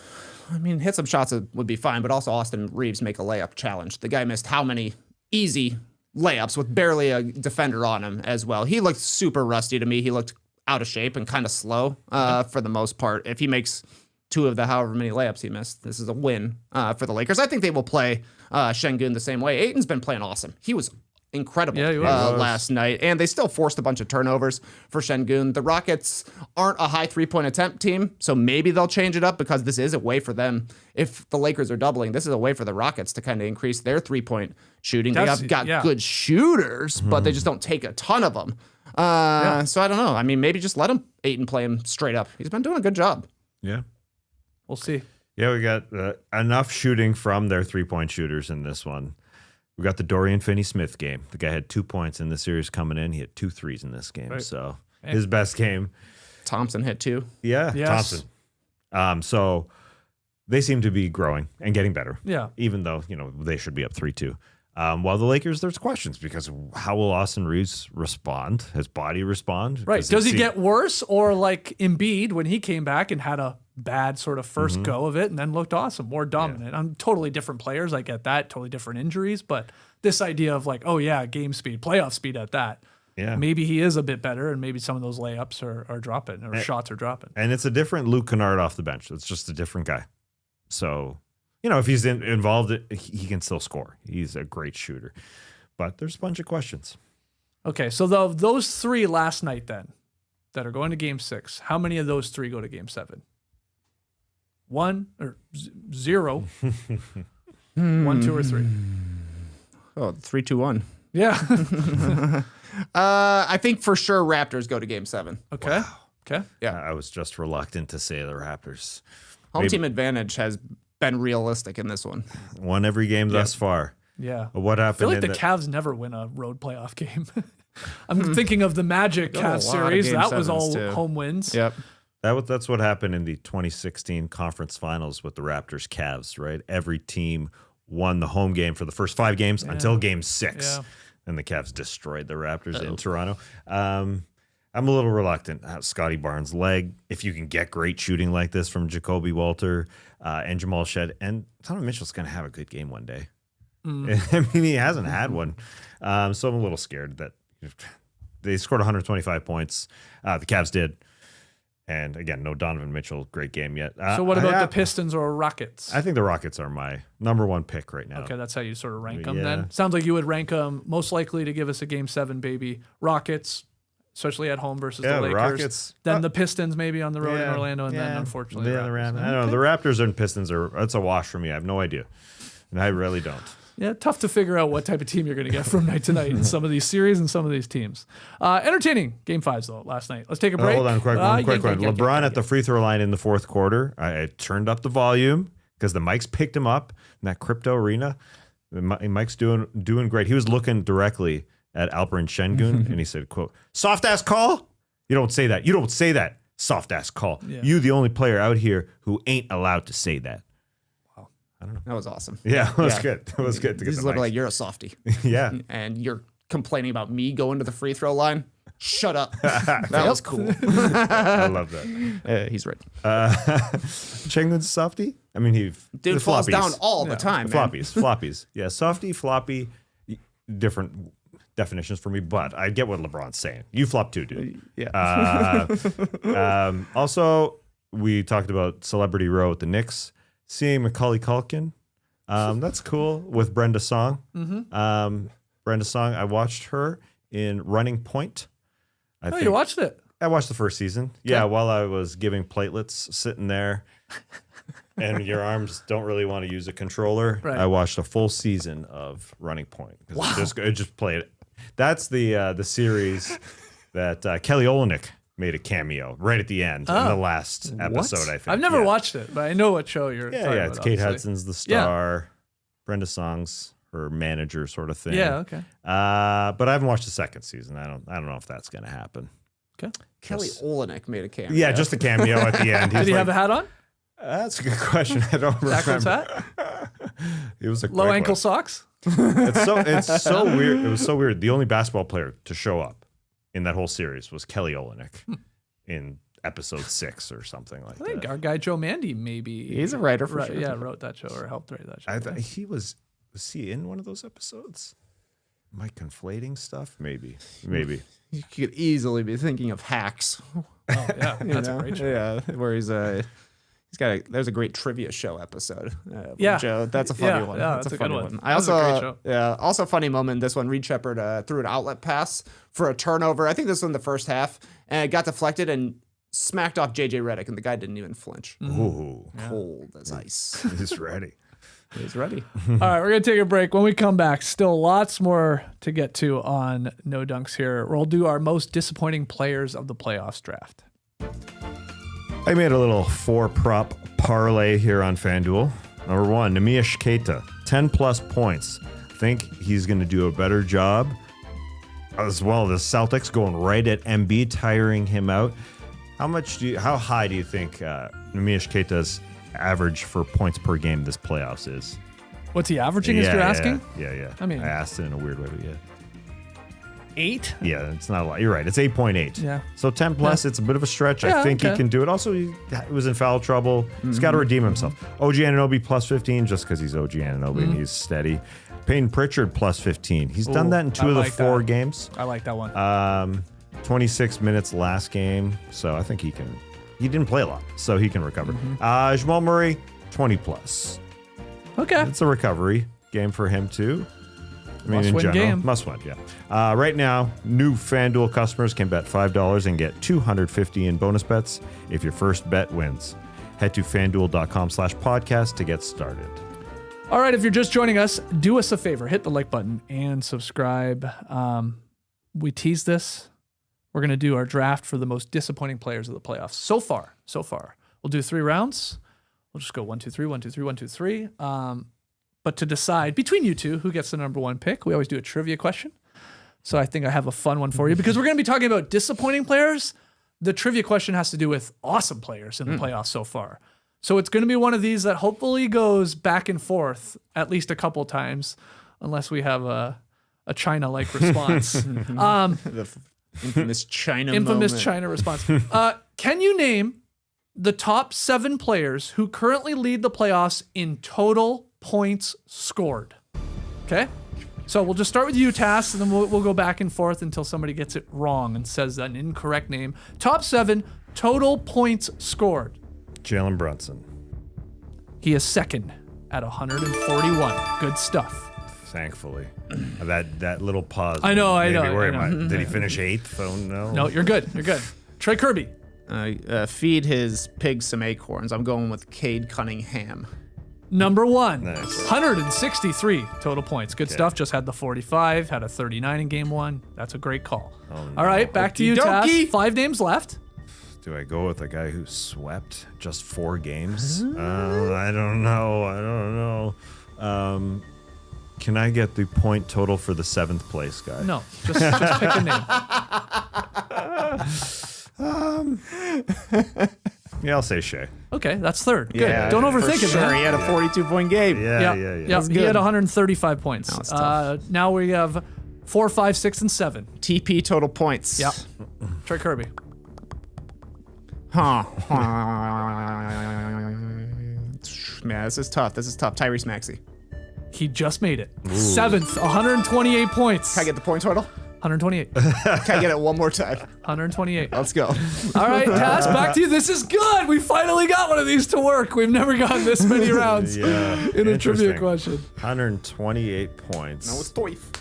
I mean, hit some shots would be fine, but also Austin Reeves make a layup challenge. The guy missed how many easy layups with barely a defender on him as well. He looked super rusty to me. He looked out of shape and kind of slow for the most part. If he makes 2 of the however many layups he missed, this is a win for the Lakers. I think they will play Şengün the same way. Ayton's been playing awesome. He was incredible last night, and they still forced a bunch of turnovers for Şengün. The Rockets aren't a high 3-point attempt team, so maybe they'll change it up because this is a way for them. If the Lakers are doubling, this is a way for the Rockets to kind of increase their 3-point shooting. They have got good shooters, but they just don't take a ton of them. So I don't know. I mean, maybe just let Ayton play him straight up. He's been doing a good job. Yeah. We'll see. Yeah, we got enough shooting from their 3-point shooters in this one. We got the Dorian Finney-Smith game. The guy had 2 points in the series coming in. He had 2 threes in this game. Right. So his best game. Thompson hit 2. Yeah, yes. Thompson. So they seem to be growing and getting better. Yeah. Even though, they should be up 3-2. While the Lakers, there's questions because how will Austin Reeves respond? His body respond? Right. Does he get worse, or like Embiid when he came back and had a bad sort of first go of it and then looked awesome, more dominant? I'm totally different players. I get that. Totally different injuries. But this idea of like, oh yeah, game speed, playoff speed at that. Yeah. Maybe he is a bit better, and maybe some of those layups are dropping or shots are dropping. And it's a different Luke Kennard off the bench. It's just a different guy. So, if he's involved, he can still score. He's a great shooter. But there's a bunch of questions. Okay, so those 3 last night then that are going to Game 6, how many of those 3 go to Game 7? 1 or 0? 1, 2, or 3? Oh, 3, 2, 1. Yeah. I think for sure Raptors go to Game 7. Okay. Wow. Okay. Yeah, I was just reluctant to say the Raptors. Home team advantage has been realistic in this one. Won every game thus far. Yeah. What happened? I feel like the Cavs never win a road playoff game. I'm thinking of the Magic Cavs series. That was all home wins. Yep. That's what happened in the 2016 conference finals with the Raptors Cavs, right? Every team won the home game for the first 5 games until Game 6. Yeah. And the Cavs destroyed the Raptors in Toronto. I'm a little reluctant. Scotty Barnes' leg, if you can get great shooting like this from Jacoby Walter and Jamal Shed, and Donovan Mitchell's going to have a good game one day. I mean, he hasn't had one. So I'm a little scared that they scored 125 points. The Cavs did. And again, no Donovan Mitchell, great game yet. So what about the Pistons or Rockets? I think the Rockets are my number 1 pick right now. Okay, that's how you sort of rank them then? Sounds like you would rank them most likely to give us a Game 7, baby. Rockets, especially at home versus the Lakers. Rockets. Then the Pistons maybe on the road in Orlando, and then unfortunately Raptors. I don't know. The Raptors and Pistons that's a wash for me. I have no idea. And I really don't. Yeah, tough to figure out what type of team you're going to get from night to night in some of these series and some of these teams. Entertaining Game 5s, though, last night. Let's take a break. Hold on, quick one. LeBron at the free throw line in the 4th quarter. I turned up the volume because the mics picked him up in that crypto arena. Mike's doing great. He was looking directly at Alperen Şengün, and he said, quote, "Soft-ass call? You don't say that. You don't say that. Soft-ass call. Yeah. You the only player out here who ain't allowed to say that." I don't know. That was awesome. Yeah, it was good. It was good to get He's literally like, you're a softie. Yeah. And you're complaining about me going to the free throw line? Shut up. That was cool. I love that. He's right. Şengün's a softie? I mean, dude falls down all the time, Floppies. Yeah, softie, floppy, different definitions for me, but I get what LeBron's saying. You flop too, dude. Yeah. Also, we talked about Celebrity Row at the Knicks. Seeing Macaulay Culkin, that's cool, with Brenda Song. Brenda Song, I watched her in Running Point. You watched it? I watched the first season. Okay. Yeah, while I was giving platelets, sitting there, and your arms don't really want to use a controller. Right. I watched a full season of Running Point. Wow. It just played. That's the series that Kelly Olynyk made a cameo right at the end in the last episode, I think. I've never watched it, but I know what show you're talking about. Yeah, it's Kate Hudson's the star. Brenda Song's her manager sort of thing. Yeah, okay. But I haven't watched the second season. I don't know if that's going to happen. Okay. Kelly Olynyk made a cameo. Yeah, just a cameo at the end. Did he have a hat on? That's a good question. I don't remember. Hat? It was a low ankle socks. It's so weird. It was so weird. The only basketball player to show up in that whole series was Kelly Olynyk in episode 6 or something like I think that. our guy Joe Mandy maybe. He's a writer for sure. Yeah, wrote that show or helped write that show. I thought he was he in one of those episodes? Am I conflating stuff? Maybe. You could easily be thinking of Hacks. Oh, yeah, that's a great show. Yeah, where he's there's a great trivia show episode. Yeah. Joe, that's a funny one. Yeah, That's a good funny one. one. That was a great show. Also a funny moment. This one, Reed Shepherd threw an outlet pass for a turnover. I think this was in the first half, and it got deflected and smacked off JJ Redick, and the guy didn't even flinch. Ooh, Cold as ice. he's ready. He's ready. All right, we're going to take a break. When we come back, still lots more to get to on No Dunks here. We'll do our most disappointing players of the playoffs draft. I made a little 4-prop parlay here on FanDuel. Number 1, Neemias Queta, 10-plus points. Think he's going to do a better job. As well, the Celtics going right at Embiid, tiring him out. How high do you think Neemias Queta's average for points per game this playoffs is? What's he averaging, is you're asking? Yeah. I mean, I asked it in a weird way, but yeah. 8? Yeah, it's not a lot. You're right. It's 8.8. Yeah. So 10 plus, it's a bit of a stretch. Yeah, I think okay. he can do it. Also, he was in foul trouble. He's got to redeem himself. OG Anunoby plus 15 just because he's OG Anunoby and he's steady. Peyton Pritchard plus 15. He's done that in 2 of the 4 games. I like that one. 26 minutes last game. So I think he didn't play a lot, so he can recover. Jamal Murray, 20 plus. Okay. It's a recovery game for him too. I mean, Must-win in general, game. must win, yeah. Right now, new FanDuel customers can bet $5 and get $250 in bonus bets if your first bet wins. Head to fanduel.com/podcast to get started. All right, if you're just joining us, do us a favor. Hit the like button and subscribe. We teased this. We're going to do our draft for the most disappointing players of the playoffs. So far. We'll do 3 rounds. We'll just go 1, 2, 3, 1, 2, 3, 1, 2, 3. But to decide between you two who gets the number 1 pick, we always do a trivia question. So I think I have a fun one for you because we're going to be talking about disappointing players. The trivia question has to do with awesome players in the playoffs so far. So it's going to be one of these that hopefully goes back and forth at least a couple times, unless we have a China-like response. The infamous China moment. China response. Can you name the top 7 players who currently lead the playoffs in total points scored? Okay? So we'll just start with you, Tass, and then we'll go back and forth until somebody gets it wrong and says an incorrect name. Top 7 total points scored. Jalen Brunson. He is second at 141. Good stuff. Thankfully. that little pause. I know. Did he finish 8th? Oh, no. No, you're good. Trey Kirby. Feed his pigs some acorns. I'm going with Cade Cunningham. Number 1, Nice. 163 total points. Good stuff. Just had the 45, had a 39 in game 1. That's a great call. no. All right, back to you, Tass. Okey-dokey. 5 names left. Do I go with a guy who swept just 4 games? I don't know. Can I get the point total for the 7th place guy? No, just pick a name. Yeah, I'll say Shea. Okay, that's third. Good. Yeah, Don't for overthink it, sure. man. He had a 42-point game. Yeah. He good. had 135 points. That was tough. Now we have 4, 5, 6, and 7. TP total points. Yep. Trey Kirby. Huh. Man, this is tough. Tyrese Maxey. He just made it. 7th, 128 points. Can I get the point total? 128. Can I get it one more time? 128. Let's go. All right, Tass, back to you. This is good. We finally got one of these to work. We've never gotten this many rounds in a trivia Interesting. question. 128 points. That was tough.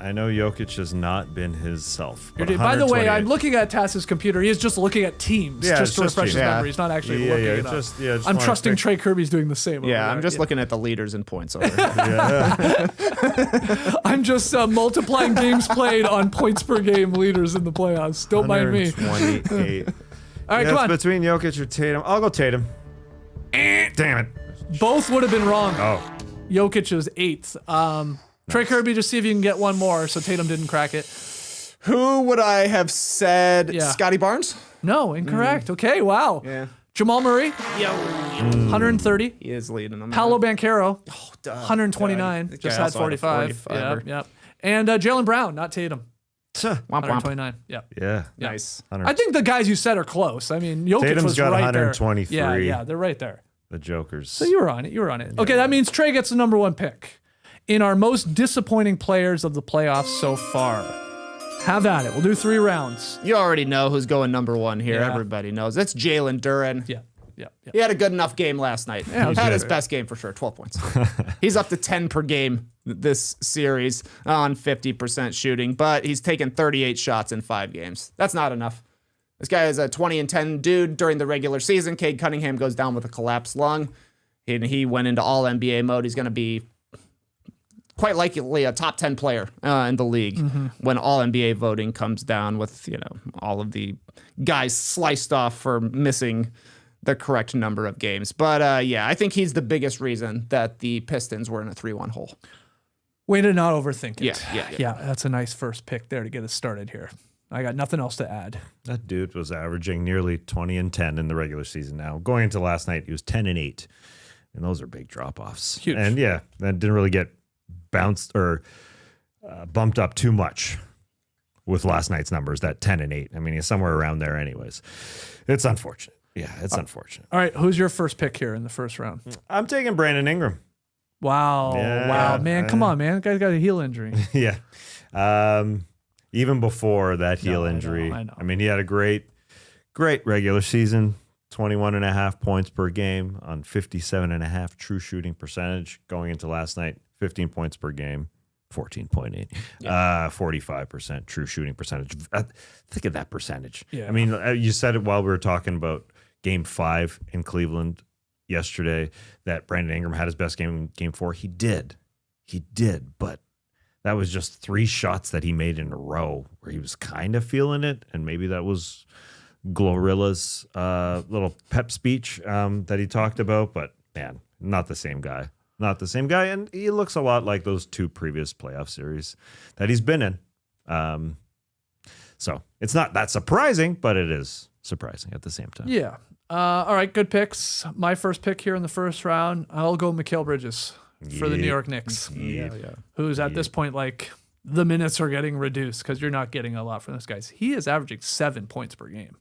I know Jokic has not been his self. but By the way, 128 I'm looking at Tass's computer. He is just looking at teams Yeah, just it's to just refresh his teams. memory. He's not actually looking it up. just I'm wanna trusting pick- Trey Kirby's doing the same. over Yeah, there. I'm just looking at the leaders in points over here. I'm just multiplying games played on points per game leaders in the playoffs. Don't mind me. 128. All right, come on. Between Jokic or Tatum. I'll go Tatum. Damn it. Both would have been wrong. Oh. Jokic was 8th. Trey Kirby, just see if you can get one more. So Tatum didn't crack it. Who would I have said? Yeah. Scotty Barnes? No, incorrect. Okay, wow. Yeah. Jamal Murray, 130. He is leading them. Paolo Banchero, Oh, duh. 129. God. Just Guy had also had a 45. 45. Yeah. And Jaylen Brown, not Tatum. Womp womp. 129. Yeah. Yeah. Nice. I think the guys you said are close. I mean, Jokic Tatum's was got right 123. there. Yeah, they're right there. The Jokers. So you were on it. Okay, that means Trey gets the number one pick. In our most disappointing players of the playoffs so far. Have at it. We'll do 3 rounds. You already know who's going number one here. Yeah. Everybody knows. It's Jalen Duren. Yeah. He had a good enough game last night. Yeah, Had his best game for sure, 12 points. He's up to 10 per game this series on 50% shooting, but he's taken 38 shots in 5 games. That's not enough. This guy is a 20-10 dude during the regular season. Cade Cunningham goes down with a collapsed lung, and he went into all NBA mode. He's going to be quite likely a top 10 player in the league when all NBA voting comes down with, all of the guys sliced off for missing the correct number of games. But I think he's the biggest reason that the Pistons were in a 3-1 hole. Way to not overthink it. Yeah. That's a nice first pick there to get us started here. I got nothing else to add. That dude was averaging nearly 20 and 10 in the regular season now. Going into last night, he was 10 and 8. And those are big drop-offs. Huge. And that didn't really get bounced or bumped up too much with last night's numbers, that 10 and 8. I mean, he's somewhere around there anyways. It's unfortunate. Yeah, it's unfortunate. All right, who's your first pick here in the first round? I'm taking Brandon Ingram. Wow. Yeah, Wow, man. Come on, man. The guy's got a heel injury. Yeah. Even before that heel injury. I know. I mean, he had a great regular season, 21.5 points per game on 57.5 true shooting percentage. Going into last night, 15 points per game, 14.8, 45% true shooting percentage. Think of that percentage. Yeah. I mean, you said it while we were talking about Game 5 in Cleveland yesterday that Brandon Ingram had his best game in Game 4. He did, but that was just 3 shots that he made in a row where he was kind of feeling it, and maybe that was Glorilla's little pep speech that he talked about. But man, not the same guy. Not the same guy, and he looks a lot like those 2 previous playoff series that he's been in. So it's not that surprising, but it is surprising at the same time. Yeah. All right, good picks. My first pick here in the first round, I'll go Mikal Bridges for the New York Knicks. Who's at this point, like, the minutes are getting reduced because you're not getting a lot from this guy. He is averaging 7 points per game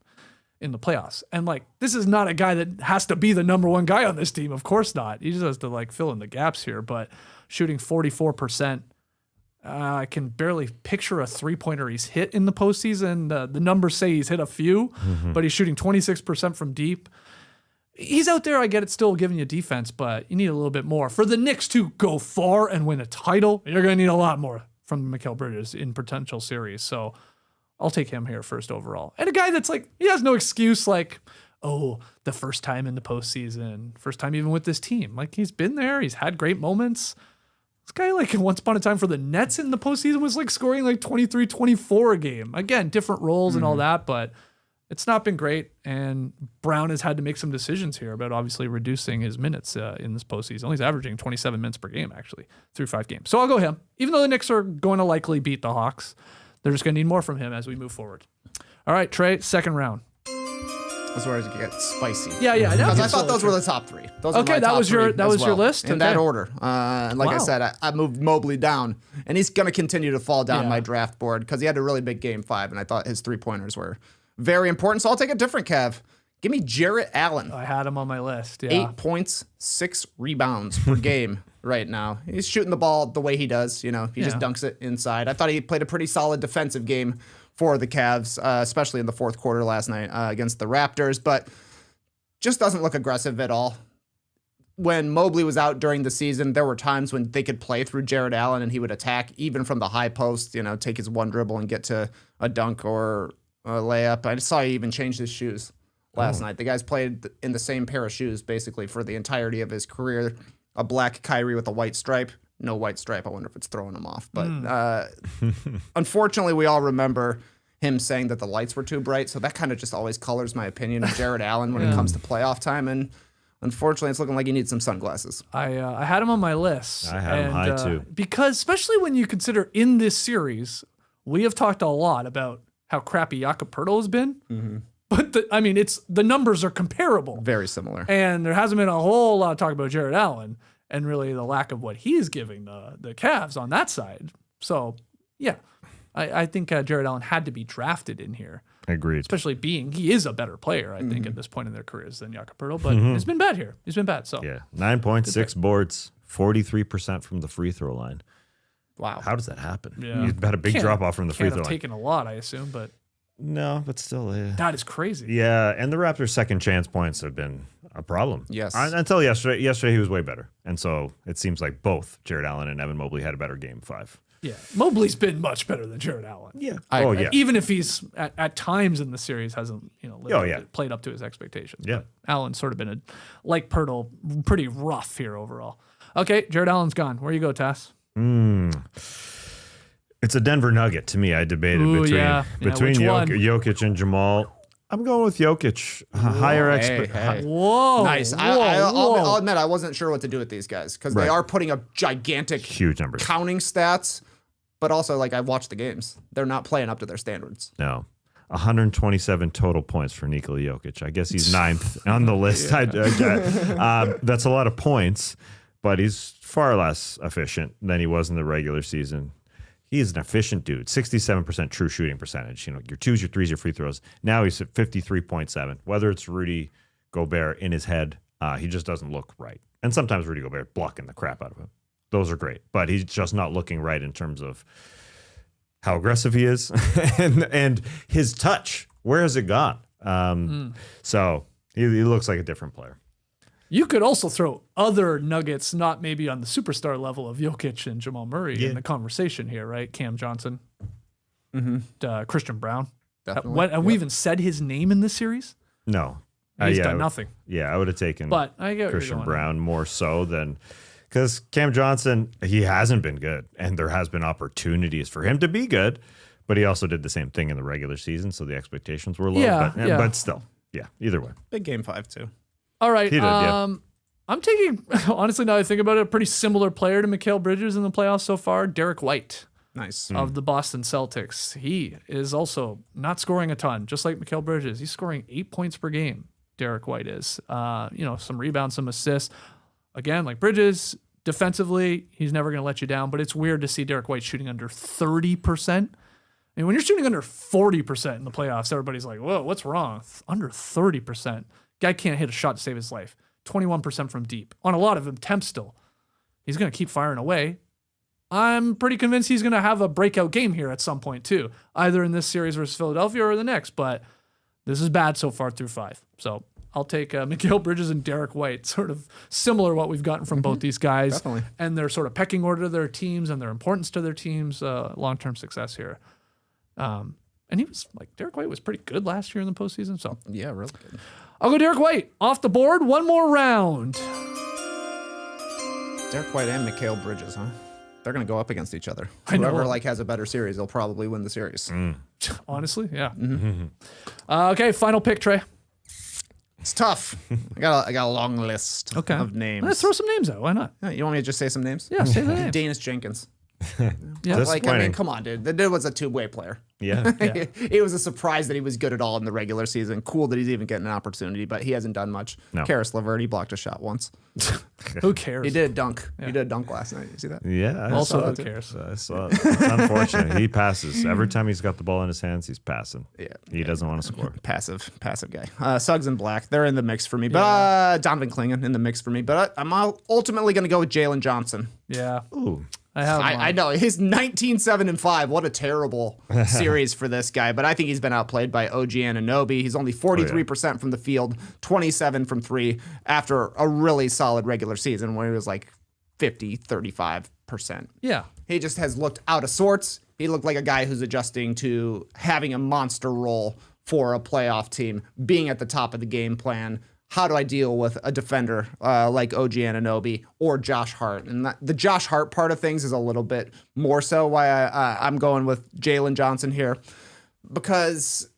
in the playoffs. And, like, this is not a guy that has to be the number one guy on this team. Of course not. He just has to, like, fill in the gaps here. But shooting 44%, I can barely picture a three-pointer he's hit in the postseason. The numbers say he's hit a few, but he's shooting 26% from deep. He's out there, I get it, still giving you defense, but you need a little bit more. For the Knicks to go far and win a title, you're going to need a lot more from Mikal Bridges in potential series. So I'll take him here first overall. And a guy that's like, he has no excuse like, oh, the first time in the postseason, first time even with this team. Like, he's been there. He's had great moments. This guy, like, once upon a time for the Nets in the postseason was like scoring like 23, 24 a game. Again, different roles and all that, but it's not been great. And Brown has had to make some decisions here about obviously reducing his minutes in this postseason. He's averaging 27 minutes per game, actually, through 5 games. So I'll go him. Even though the Knicks are going to likely beat the Hawks, they're just going to need more from him as we move forward. All right, Trey, second round. That's where it gets spicy. Yeah. Because I thought those were the top 3. Those okay, that was your your list in that order. And like I said, I moved Mobley down, and he's going to continue to fall down my draft board because he had a really big Game 5, and I thought his 3-pointers were very important. So I'll take a different Cav. Give me Jarrett Allen. I had him on my list. 8 points, 6 rebounds per game right now. He's shooting the ball the way he does. He just dunks it inside. I thought he played a pretty solid defensive game for the Cavs, especially in the fourth quarter last night against the Raptors, but just doesn't look aggressive at all. When Mobley was out during the season, there were times when they could play through Jarrett Allen and he would attack even from the high post, take his one dribble and get to a dunk or a layup. I saw he even changed his shoes last night. The guy's played in the same pair of shoes basically for the entirety of his career. A black Kyrie with a white stripe. No white stripe. I wonder if it's throwing him off. But unfortunately, we all remember him saying that the lights were too bright. So that kind of just always colors my opinion of Jarrett Allen when it comes to playoff time. And unfortunately, it's looking like he needs some sunglasses. I had him on my list. I had him high too. Because especially when you consider in this series, we have talked a lot about how crappy Jakob Poeltl has been. But the numbers are comparable. Very similar. And there hasn't been a whole lot of talk about Jarrett Allen and really the lack of what he's giving the Cavs on that side. So, yeah, I think Jared Allen had to be drafted in here, Agreed. especially being he is a better player, I think, at this point in their careers than Jakob Poeltl, but he's been bad here. He's been bad. So Yeah. 9.6 boards, 43% from the free throw line. Wow. How does that happen? Yeah. You've had a big drop off from the free can't throw have line. taken a lot, I assume, but No, but still. that is crazy. Yeah, and the Raptors' second chance points have been a problem. Yes. Until yesterday. Yesterday he was way better. And so it seems like both Jared Allen and Evan Mobley had a better game 5. Yeah, Mobley's been much better than Jared Allen. Yeah. I Oh, agree. yeah. Even if he's at times in the series hasn't played up to his expectations. Yeah. But Allen's sort of been like Poeltl, pretty rough here overall. Okay, Jared Allen's gone. Where you go, Tass? It's a Denver Nugget to me. I debated Ooh, between yeah. between Which one? Jokic and Jamal. I'm going with Jokic. Higher expect. Whoa, Nice. I'll admit I wasn't sure what to do with these guys because they Right. are putting up gigantic Huge numbers. counting stats, but also like I've watched the games. They're not playing up to their standards. No. 127 total points for Nikola Jokic. I guess he's 9th on the list. That's a lot of points, but he's far less efficient than he was in the regular season. He's an efficient dude. 67% true shooting percentage. You know, your twos, your threes, your free throws. Now he's at 53.7. Whether it's Rudy Gobert in his head, he just doesn't look right. And sometimes Rudy Gobert blocking the crap out of him. Those are great, but he's just not looking right in terms of how aggressive he is and his touch. Where has it gone? So he looks like a different player. You could also throw other nuggets, not maybe on the superstar level of Jokic and Jamal Murray in the conversation here, right? Cam Johnson, Christian Brown. Definitely. Have we even said his name in this series? No. He's Yeah, done nothing. Yeah, I would have taken But I get where you're Christian going. Brown more so than because Cam Johnson, he hasn't been good, and there has been opportunities for him to be good, but he also did the same thing in the regular season, so the expectations were low. Yeah, but still, yeah, either way. Big game 5 too. All right. He did, yeah. I'm taking, honestly, now that I think about it, a pretty similar player to Mikal Bridges in the playoffs so far, Derek White Nice. of the Boston Celtics. He is also not scoring a ton, just like Mikal Bridges. He's scoring 8 points per game, Derek White is. Some rebounds, some assists. Again, like Bridges, defensively, he's never going to let you down, but it's weird to see Derek White shooting under 30%. I mean, when you're shooting under 40% in the playoffs, everybody's like, whoa, what's wrong? Under 30%. Guy can't hit a shot to save his life. 21% from deep. On a lot of attempts still. He's going to keep firing away. I'm pretty convinced he's going to have a breakout game here at some point too, either in this series versus Philadelphia or the next, but this is bad so far through 5. So I'll take Mikal Bridges and Derek White, sort of similar what we've gotten from both these guys. Definitely. And their sort of pecking order to their teams and their importance to their teams, long-term success here. And he was like, Derek White was pretty good last year in the postseason. So Yeah, really good. I'll go Derek White off the board. One more round. Derek White and Mikal Bridges, huh? They're going to go up against each other. I know. Whoever has a better series, they'll probably win the series. Honestly, yeah. Okay, final pick, Trey. It's tough. I got a long list Okay. of names. Let's throw some names out. Why not? Yeah, you want me to just say some names? Yeah, say the name. Dennis Jenkins. Yeah. Like, I mean, come on, dude. The dude was a two-way player. Yeah. It was a surprise that he was good at all in the regular season. Cool that he's even getting an opportunity, but he hasn't done much. No. Karis LeVert, he blocked a shot once. Who cares? He did a dunk. He did a dunk last night. You see that? Yeah. I Also, saw who it. cares? I saw it. It's unfortunate. He passes. Every time he's got the ball in his hands, he's passing. Yeah. He doesn't want to score. Passive guy. Suggs and Black, they're in the mix for me. But Donovan Clingan in the mix for me. But I'm ultimately going to go with Jalen Johnson. Yeah. Ooh. I have I know his 19-7-5. What a terrible series for this guy. But I think he's been outplayed by OG Anunoby. He's only 43% from the field, 27 from 3 after a really solid regular season when he was like 35%. Yeah. He just has looked out of sorts. He looked like a guy who's adjusting to having a monster role for a playoff team, being at the top of the game plan. How do I deal with a defender like OG Anunoby or Josh Hart? And the Josh Hart part of things is a little bit more so why I'm going with Jalen Johnson here, because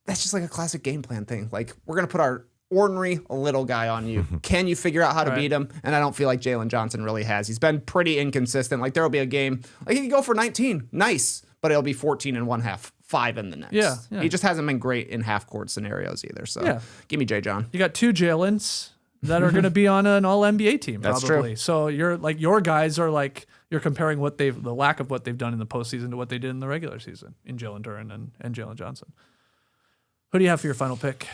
that's just like a classic game plan thing. Like, we're going to put our ordinary little guy on you. Can you figure out how to beat him? And I don't feel like Jalen Johnson really has. He's been pretty inconsistent. Like, there will be a game, like, he can go for 19. Nice. But it'll be 14 in one half, 5 in the next. Yeah. He just hasn't been great in half-court scenarios either. So give me Jay John. You got 2 Jalens that are going to be on an all-NBA team, That's probably. true. So you're like, your guys are like, you're comparing the lack of what they've done in the postseason to what they did in the regular season in Jalen Duren and Jalen Johnson. Who do you have for your final pick?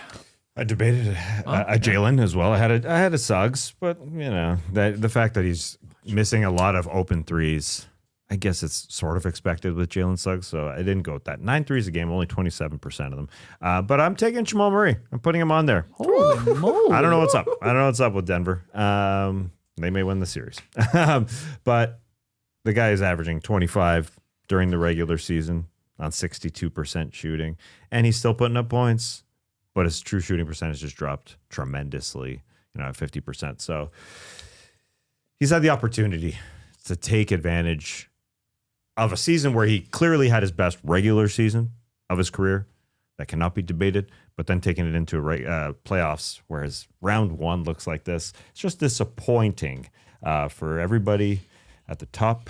I debated Jalen as well. I had a Suggs, but the fact that he's missing a lot of open threes, I guess it's sort of expected with Jalen Suggs, so I didn't go with that. 9 threes a game, only 27% of them. But I'm taking Jamal Murray. I'm putting him on there. Holy moly. I don't know what's up. I don't know what's up with Denver. They may win the series. But the guy is averaging 25 during the regular season on 62% shooting, and he's still putting up points. But his true shooting percentage just dropped tremendously, at 50%. So he's had the opportunity to take advantage of a season where he clearly had his best regular season of his career. That cannot be debated. But then taking it into playoffs, whereas round one looks like this, it's just disappointing for everybody at the top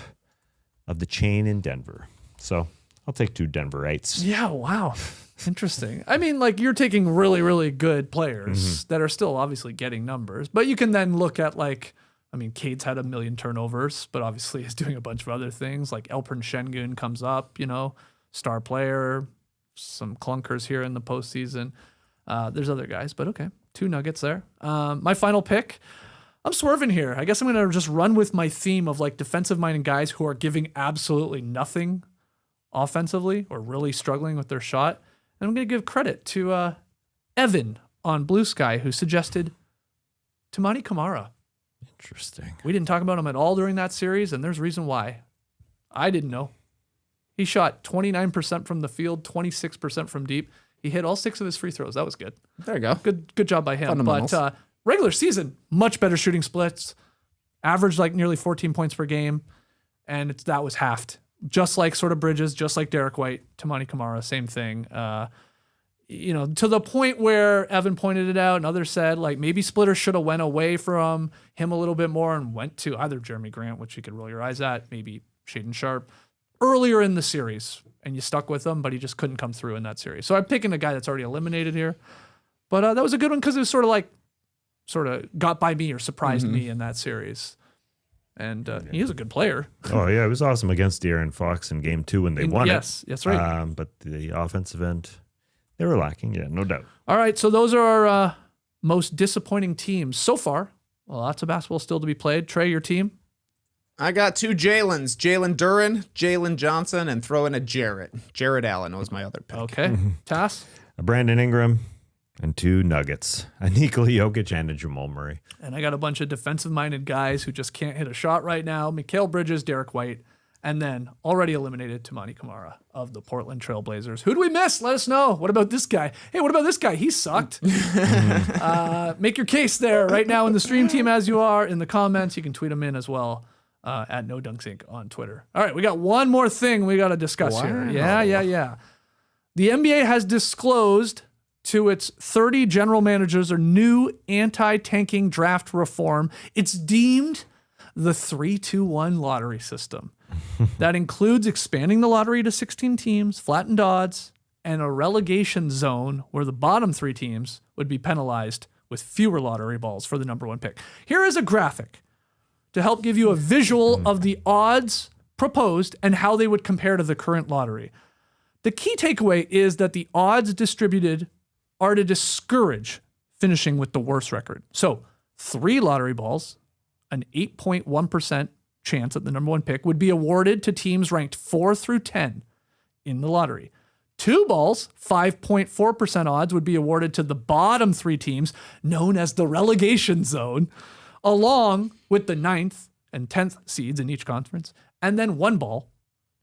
of the chain in Denver. So I'll take 2 Denverites. Yeah, wow. Interesting. I mean, like, you're taking really, really good players that are still obviously getting numbers, but you can then look at, like, I mean, Cade's had 1 million turnovers, but obviously is doing a bunch of other things. Like Alperen Şengün comes up, star player, some clunkers here in the postseason. There's other guys, but okay. 2 Nuggets there. My final pick, I'm swerving here. I guess I'm going to just run with my theme of like defensive-minded guys who are giving absolutely nothing offensively or really struggling with their shot. And I'm going to give credit to Evan on Blue Sky, who suggested Toumani Camara. Interesting. We didn't talk about him at all during that series, and there's a reason why. I didn't know. He shot 29% from the field, 26% from deep. He hit all 6 of his free throws. That was good. There you go. Good job by him. But regular season, much better shooting splits. Averaged like nearly 14 points per game, and that was halved. Just like sort of Bridges, just like Derek White, Toumani Camara, same thing. To the point where Evan pointed it out and others said, like, maybe Splitter should have went away from him a little bit more and went to either Jeremy Grant, which you could roll your eyes at, maybe Shaedon Sharpe, earlier in the series, and you stuck with him, but he just couldn't come through in that series. So I'm picking a guy that's already eliminated here. But that was a good one because it was sort of got by me or surprised me in that series. And he is a good player. Oh, yeah. It was awesome against De'Aaron Fox in game 2 when they won it. Yes, that's right. But the offensive end, they were lacking. Yeah, no doubt. All right. So those are our most disappointing teams so far. Well, lots of basketball still to be played. Trey, your team? I got 2 Jalens, Jalen Duren, Jalen Johnson, and throw in a Jarrett. Jarrett Allen was my other pick. Okay. Tass? Brandon Ingram and 2 Nuggets. A Nikola Jokic and a Jamal Murray. And I got a bunch of defensive-minded guys who just can't hit a shot right now. Mikal Bridges, Derek White, and then already eliminated Toumani Camara of the Portland Trailblazers. Who do we miss? Let us know. What about this guy? Hey, what about this guy? He sucked. Make your case there right now in the stream team as you are. In the comments, you can tweet them in as well. At No Dunks Inc. on Twitter. All right, we got one more thing we got to discuss here. Yeah. The NBA has disclosed to its 30 general managers a new anti-tanking draft reform. It's deemed the 3-2-1 lottery system. That includes expanding the lottery to 16 teams, flattened odds, and a relegation zone where the bottom 3 teams would be penalized with fewer lottery balls for the number 1 pick. Here is a graphic to help give you a visual of the odds proposed and how they would compare to the current lottery. The key takeaway is that the odds distributed are to discourage finishing with the worst record. So 3 lottery balls, an 8.1% chance at the number 1 pick, would be awarded to teams ranked 4 through 10 in the lottery. 2 balls, 5.4% odds, would be awarded to the bottom 3 teams, known as the relegation zone, along with the 9th and 10th seeds in each conference. And then 1 ball,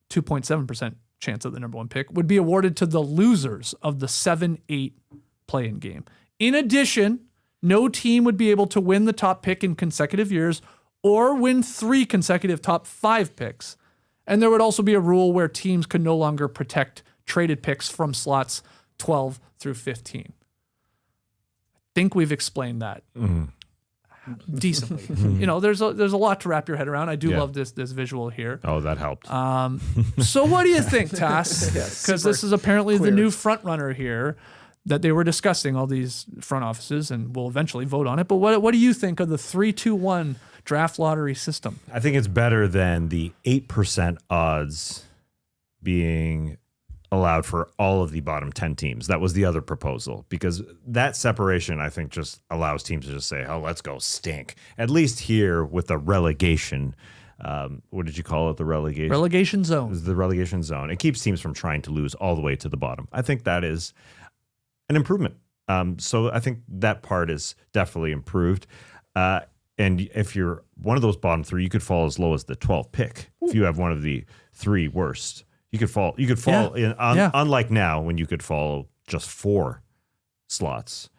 2.7% chance of the number 1 pick, would be awarded to the losers of the 7-8 play-in game. In addition, no team would be able to win the top pick in consecutive years or win 3 consecutive top 5 picks. And there would also be a rule where teams could no longer protect traded picks from slots 12 through 15. I think we've explained that. Decently. There's a lot to wrap your head around. I do love this visual here. Oh, that helped. So what do you think, Tass? Because this is apparently the new front runner here. that they were discussing, all these front offices, and will eventually vote on it. But what do you think of the 3-2-1 draft lottery system? I think it's better than the 8% odds being allowed for all of the bottom 10 teams. That was the other proposal, because that separation, I think, just allows teams to just say, oh, let's go stink. At least here with the relegation, what did you call it? The relegation? Relegation zone. The relegation zone. It keeps teams from trying to lose all the way to the bottom. I think that is an improvement. So I think that part is definitely improved. And if you're one of those bottom three, you could fall as low as the 12th pick. If you have one of the three worst, you could fall in, unlike now when you could fall just 4 slots.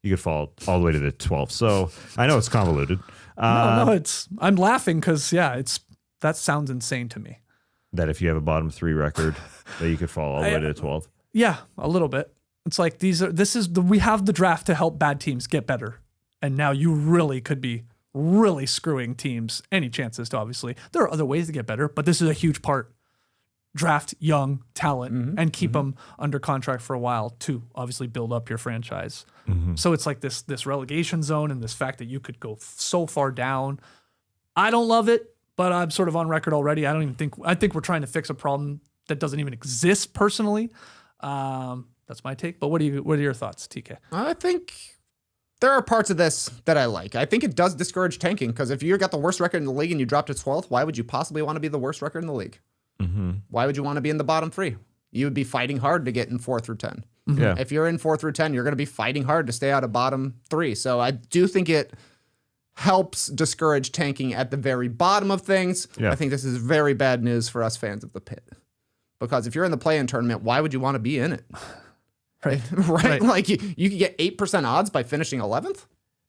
You could fall all the way to the 12th. So I know it's convoluted. No, I'm laughing because that sounds insane to me. That if you have a bottom 3 record, that you could fall all the way to the 12th. Yeah, a little bit. It's like we have the draft to help bad teams get better. And now you really could be really screwing teams any chances to, obviously. There are other ways to get better, but this is a huge part. Draft young talent and keep them under contract for a while to obviously build up your franchise. So it's like this relegation zone and this fact that you could go so far down. I don't love it, but I'm sort of on record already. I think we're trying to fix a problem that doesn't even exist personally. That's my take. But what are your thoughts, TK? I think there are parts of this that I like. I think it does discourage tanking, because if you got the worst record in the league and you dropped to 12th, why would you possibly want to be the worst record in the league? Why would you want to be in the bottom 3? You would be fighting hard to get in 4 through 10. Yeah. If you're in 4 through 10, you're going to be fighting hard to stay out of bottom 3. So I do think it helps discourage tanking at the very bottom of things. Yeah. I think this is very bad news for us fans of the pit. Because if you're in the play-in tournament, why would you want to be in it? Right. Right? Like you could get 8% odds by finishing 11th.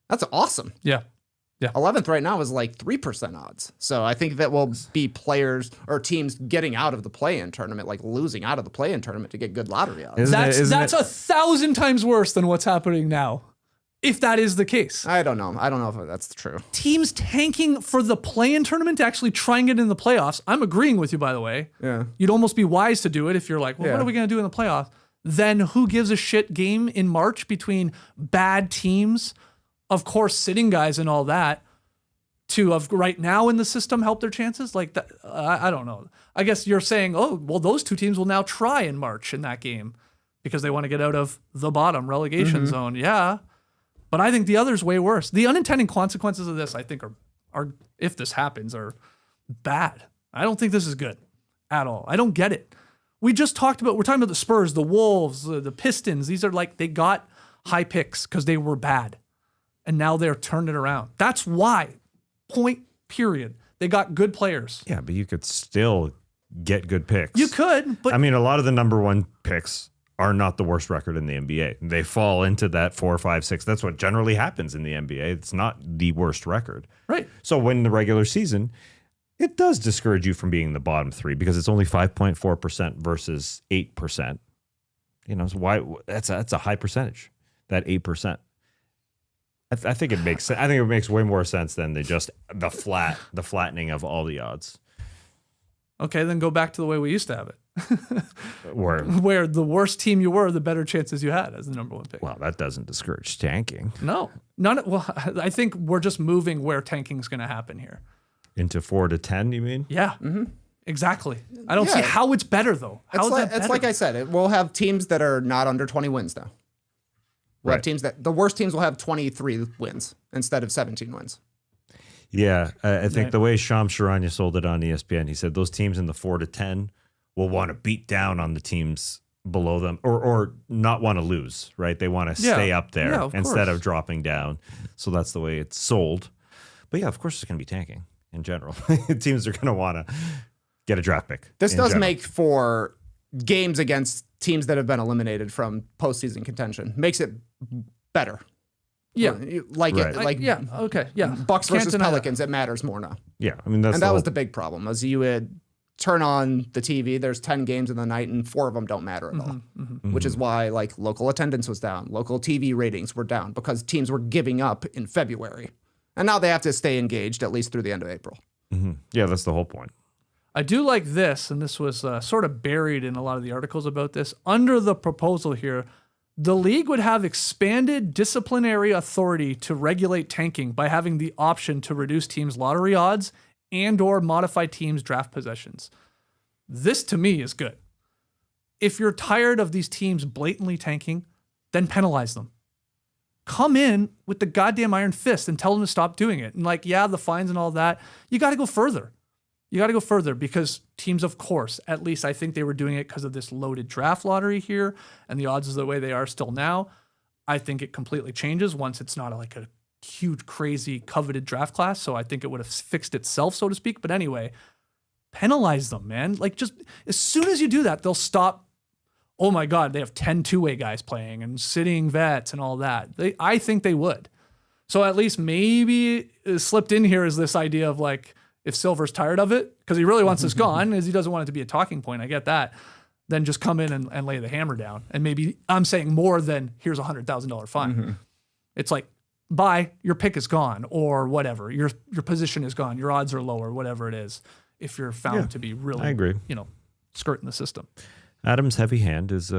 That's awesome. Yeah. 11th right now is like 3% odds. So I think that will be players or teams getting out of the play-in tournament, like losing out of the play-in tournament to get good lottery odds. That's 1,000 times worse than what's happening now, if that is the case. I don't know. I don't know if that's true. Teams tanking for the play-in tournament to actually try and get in the playoffs. I'm agreeing with you, by the way. Yeah. You'd almost be wise to do it if you're like, well, what are we going to do in the playoffs? Then who gives a shit game in March between bad teams, of course, sitting guys and all that, to right now in the system help their chances? Like that, I don't know. I guess you're saying, oh, well, those two teams will now try in March in that game because they want to get out of the bottom relegation zone. Yeah. But I think the other's way worse. The unintended consequences of this, I think, are if this happens, are bad. I don't think this is good at all. I don't get it. We're talking about the Spurs, the Wolves, the Pistons. These are like, they got high picks because they were bad. And now they're turning it around. That's why. Point, period. They got good players. Yeah, but you could still get good picks. You could, but I mean, a lot of the number 1 picks are not the worst record in the NBA. They fall into that 4, 5, 6. That's what generally happens in the NBA. It's not the worst record. Right. So when the regular season, it does discourage you from being in the bottom 3 because it's only 5.4% versus 8%. You know, so why that's a high percentage, that 8%. I think it makes sense. I think it makes way more sense than the flattening of all the odds. Okay, then go back to the way we used to have it. Where the worse team you were, the better chances you had as the number 1 pick. Well, that doesn't discourage tanking. No. Well, I think we're just moving where tanking is going to happen here. Into 4 to 10, you mean? Yeah. Exactly. I don't see how it's better, though. How is that better? It's like I said, we'll have teams that are not under 20 wins now. We'll have teams the worst teams will have 23 wins instead of 17 wins. Yeah, I think the way Shams Charania sold it on ESPN, he said those teams in the 4 to 10 will want to beat down on the teams below them or not want to lose, right? They want to stay up there instead of dropping down. So that's the way it's sold. But yeah, of course it's going to be tanking in general. Teams are going to want to get a draft pick. This does make for games against teams that have been eliminated from postseason contention. Makes it better. Yeah. Bucks versus Pelicans, it matters more now. Yeah, I mean that was the big problem. As you would turn on the TV, there's 10 games in the night and 4 of them don't matter at all. Which is why like local attendance was down, local TV ratings were down because teams were giving up in February. And now they have to stay engaged at least through the end of April. Yeah, that's the whole point. I do like this, and this was sort of buried in a lot of the articles about this. Under the proposal here, The league would have expanded disciplinary authority to regulate tanking by having the option to reduce teams' lottery odds and or modify teams' draft possessions. This, to me, is good. If you're tired of these teams blatantly tanking, then penalize them. Come in with the goddamn iron fist and tell them to stop doing it. And like, yeah, the fines and all that, you got to go further. You got to go further because teams, of course, at least I think they were doing it because of this loaded draft lottery here and the odds are the way they are still now. I think it completely changes once it's not like a huge, crazy, coveted draft class. So I think it would have fixed itself, so to speak. But anyway, penalize them, man. Like just as soon as you do that, they'll stop. Oh my God, they have 10 two-way guys playing and sitting vets and all that. I think they would. So at least maybe slipped in here is this idea of like, if Silver's tired of it, because he really wants this gone, as he doesn't want it to be a talking point, I get that, then just come in and lay the hammer down. And maybe I'm saying more than here's a $100,000 fine. It's like, bye, your pick is gone or whatever. Your position is gone. Your odds are lower, whatever it is. If you're found to be really, I agree. Skirting the system. Adam's heavy hand is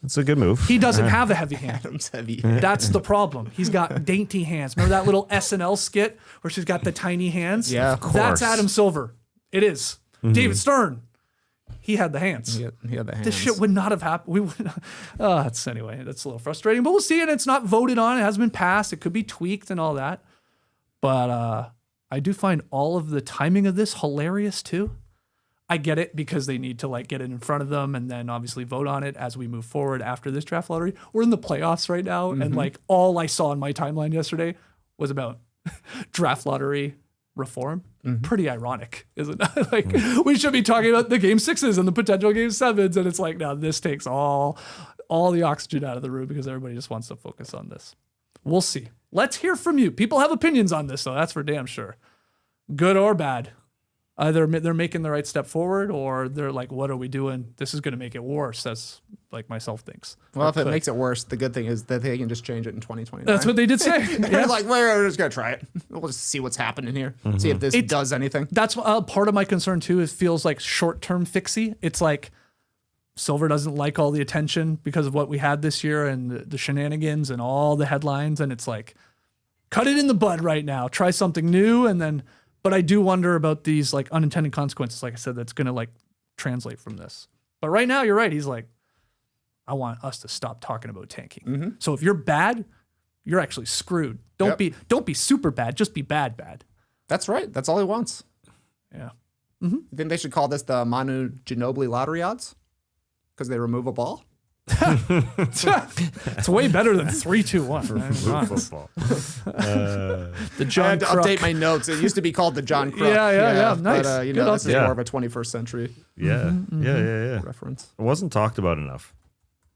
it's a good move. He doesn't have a heavy hand. Adam's heavy. That's the problem. He's got dainty hands. Remember that little SNL skit where she's got the tiny hands? Yeah, of course. That's Adam Silver. It is. David Stern. He had the hands. He had the hands. This shit would not have happened. We would. That's anyway. That's a little frustrating, but we'll see. And it's not voted on. It hasn't been passed. It could be tweaked and all that. But I do find all of the timing of this hilarious too. I get it because they need to like get it in front of them and then obviously vote on it as we move forward after this draft lottery. We're in the playoffs right now. And like all I saw in my timeline yesterday was about draft lottery reform. Pretty ironic, isn't it? Like we should be talking about the game 6s and the potential game 7s. And it's like, now this takes all the oxygen out of the room because everybody just wants to focus on this. We'll see. Let's hear from you. People have opinions on this though. That's for damn sure. Good or bad. Either they're making the right step forward or they're like, what are we doing? This is going to make it worse, as like myself thinks. Well, if it makes it worse, the good thing is that they can just change it in 2029. That's what they did say. They're like, we're just going to try it. We'll just see what's happening here. See if this does anything. That's part of my concern too. It feels like short-term fixy. It's like Silver doesn't like all the attention because of what we had this year and the shenanigans and all the headlines. And it's like, cut it in the bud right now. Try something new and then... But I do wonder about these like unintended consequences, like I said, that's going to like translate from this. But right now, you're right. He's like, I want us to stop talking about tanking. So if you're bad, you're actually screwed. Don't be super bad. Just be bad. That's right. That's all he wants. Yeah. You think they should call this the Manu Ginobili lottery odds? Because they remove a ball? It's way better than 3-2-1 for football. The John I had to Kruk. update my notes. It used to be called the John Kruk. Yeah. Nice. But, Good this is update. more of a 21st century Yeah. reference. It wasn't talked about enough.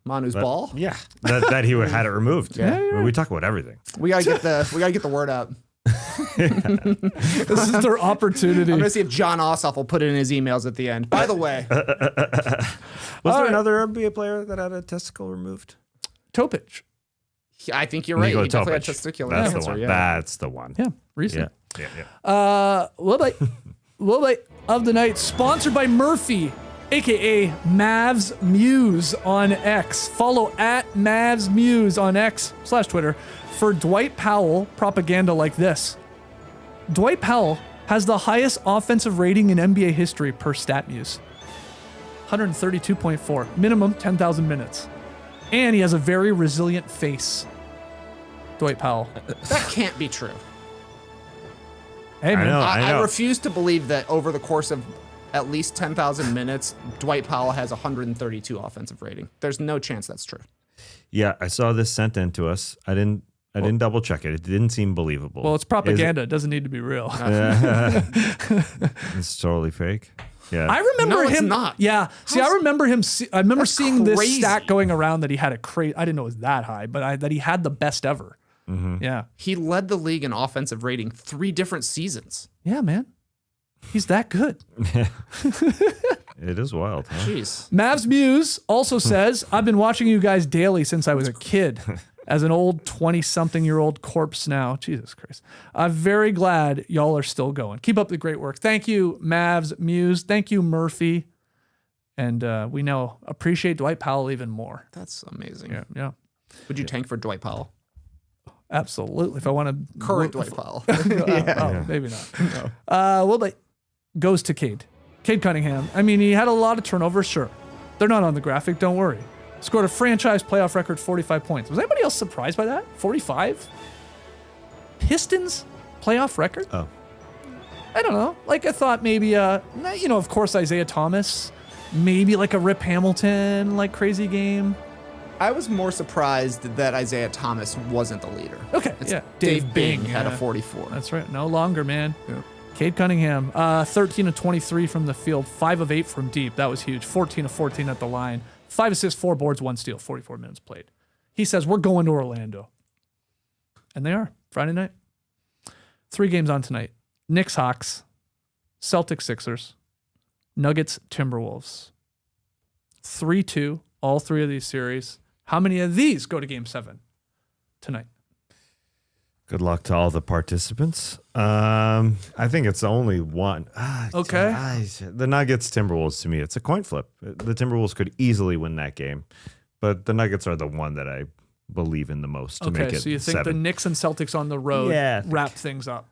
Manu's ball? Yeah, that he had it removed. I mean, we talk about everything. We gotta get the word out. This is their opportunity. I'm gonna see if John Ossoff will put it in his emails at the end. By the way, Was there another NBA player that had a testicle removed? Topic. I think you're right. Niko He definitely had Topic. testicular That's cancer. the one. Yeah. That's the one. Yeah, recent. Yeah. Wobite of the night, sponsored by Murphy, aka Mavs Muse on X. Follow at Mavs Muse on X/Twitter for Dwight Powell propaganda like this. Dwight Powell has the highest offensive rating in NBA history per StatMuse. 132.4, minimum 10,000 minutes. And he has a very resilient face. Dwight Powell. That can't be true. Hey, man. I refuse to believe that over the course of at least 10,000 minutes, Dwight Powell has 132 offensive rating. There's no chance that's true. Yeah, I saw this sent in to us. I didn't double check it. It didn't seem believable. Well, it's propaganda. It doesn't need to be real. It's totally fake. Yeah. I remember No, him. it's not. Yeah. See, I remember him. I remember That's seeing this crazy. stat going around that he had a crazy. I didn't know it was that high, but that he had the best ever. Yeah. He led the league in offensive rating 3 different seasons. Yeah, man. He's that good. It is wild, huh? Jeez. Mavs Muse also says, I've been watching you guys daily since I was a kid. As an old 20-something-year-old corpse now. Jesus Christ. I'm very glad y'all are still going. Keep up the great work. Thank you, Mavs Muse. Thank you, Murphy. And we now appreciate Dwight Powell even more. That's amazing. Yeah. Would you tank for Dwight Powell? Absolutely. If I want to Current Dwight Powell. maybe not. Well, goes to Cade. Cade Cunningham. I mean, he had a lot of turnovers, sure. They're not on the graphic, don't worry. Scored a franchise playoff record 45 points. Was anybody else surprised by that? 45? Pistons playoff record? Oh. I don't know. Like, I thought maybe, of course, Isaiah Thomas. Maybe like a Rip Hamilton, like, crazy game. I was more surprised that Isaiah Thomas wasn't the leader. Okay, yeah. Dave Bing had a yeah. 44. That's right. No longer, man. Yeah. Cade Cunningham, 13 of 23 from the field, 5 of 8 from deep. That was huge. 14 of 14 at the line. 5 assists, 4 boards, 1 steal, 44 minutes played. He says, we're going to Orlando. And they are. Friday night. 3 games on tonight. Knicks, Hawks. Celtics, Sixers. Nuggets, Timberwolves. 3-2, all 3 of these series. How many of these go to Game 7 tonight? Good luck to all the participants. I think it's only one. Okay. The Nuggets Timberwolves, to me, it's a coin flip. The Timberwolves could easily win that game, but the Nuggets are the one that I believe in the most to make it so you think 7. the Knicks and Celtics on the road wrap things up?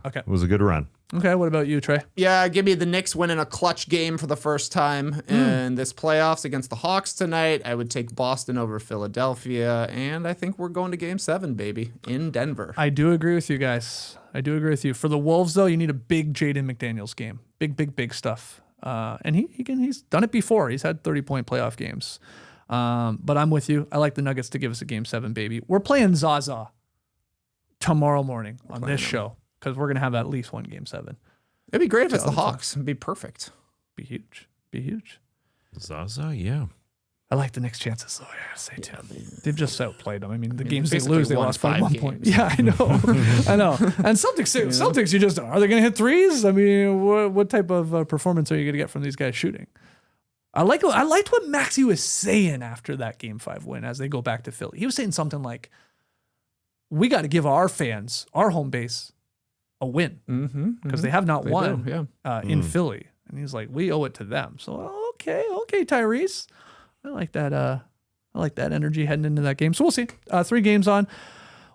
Okay. It was a good run. Okay, what about you, Trey? Yeah, give me the Knicks winning a clutch game for the first time in this playoffs against the Hawks tonight. I would take Boston over Philadelphia, and I think we're going to Game 7, baby, in Denver. I do agree with you guys. I do agree with you. For the Wolves, though, you need a big Jaden McDaniels game. Big stuff. And he's done it before. He's had 30-point playoff games. But I'm with you. I like the Nuggets to give us a Game 7, baby. We're playing Zaza tomorrow morning on this show because we're going to have at least one Game 7. It'd be great if it's the Hawks. It'd be perfect. Be huge. Zaza, yeah. I like the Knicks' chances, though, I gotta say, too. They've just outplayed them. I mean, the games they basically lose, they won lost by 5 1 games. point. Yeah, I know. I know. And Celtics, you just, are they going to hit threes? I mean, what type of performance are you going to get from these guys shooting? I liked what Maxey was saying after that Game 5 win as they go back to Philly. He was saying something like, we got to give our fans, our home base, a win because they have not won in Philly. And he's like, we owe it to them. So, okay, Tyrese. I like that. I like that energy heading into that game. So we'll see. 3 games on.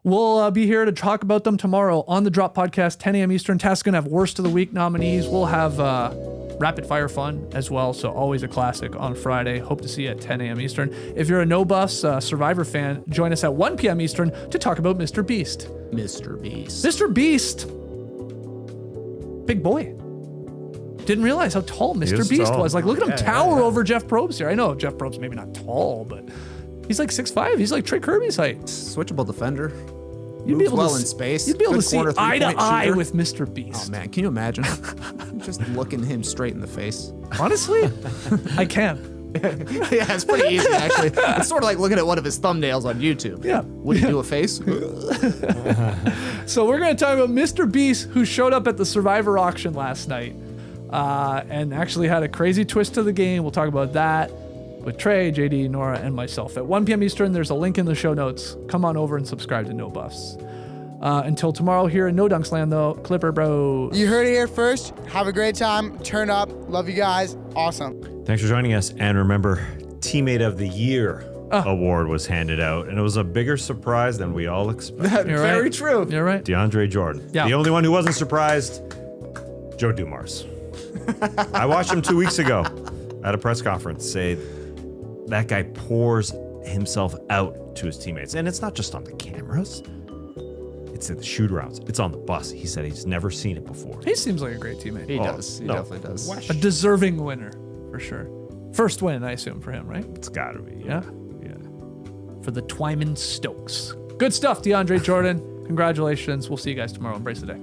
We'll be here to talk about them tomorrow on the Drop Podcast, 10 a.m. Eastern. Tess going to have Worst of the Week nominees. We'll have rapid fire fun as well. So always a classic on Friday. Hope to see you at 10 a.m. Eastern. If you're a No Buffs Survivor fan, join us at 1 p.m. Eastern to talk about Mr. Beast. Mr. Beast. Mr. Beast. Big boy. Didn't realize how tall Mr. Beast was. Like, look at him tower over Jeff Probst here. I know Jeff Probst maybe not tall, but he's like 6'5". He's like Trey Kirby's height. Switchable defender. You'd be able well to in space. You'd be able Good to see corner eye to three-point eye shooter. with Mr. Beast. Oh man, can you imagine? Just looking him straight in the face. Honestly, I can. Yeah, it's pretty easy actually. It's sort of like looking at one of his thumbnails on YouTube. Yeah. Would he do a face? So we're going to talk about Mr. Beast, who showed up at the Survivor auction last night and actually had a crazy twist to the game. We'll talk about that with Trey, JD, Nora, and myself. At 1 p.m. Eastern, there's a link in the show notes. Come on over and subscribe to No Buffs. Until tomorrow here in No Dunks Land, though, Clipper Bros. You heard it here first. Have a great time. Turn up. Love you guys. Awesome. Thanks for joining us. And remember, Teammate of the Year award was handed out, and it was a bigger surprise than we all expected. You're Very right. true. You're right. DeAndre Jordan. Yeah. The only one who wasn't surprised, Joe Dumars. I watched him 2 weeks ago at a press conference say that guy pours himself out to his teammates. And it's not just on the cameras. It's at the shoot-arounds. It's on the bus. He said he's never seen it before. He seems like a great teammate. He does. He definitely does. A deserving winner, for sure. First win, I assume, for him, right? It's got to be. Yeah. Yeah. For the Twyman Stokes. Good stuff, DeAndre Jordan. Congratulations. We'll see you guys tomorrow. Embrace the day.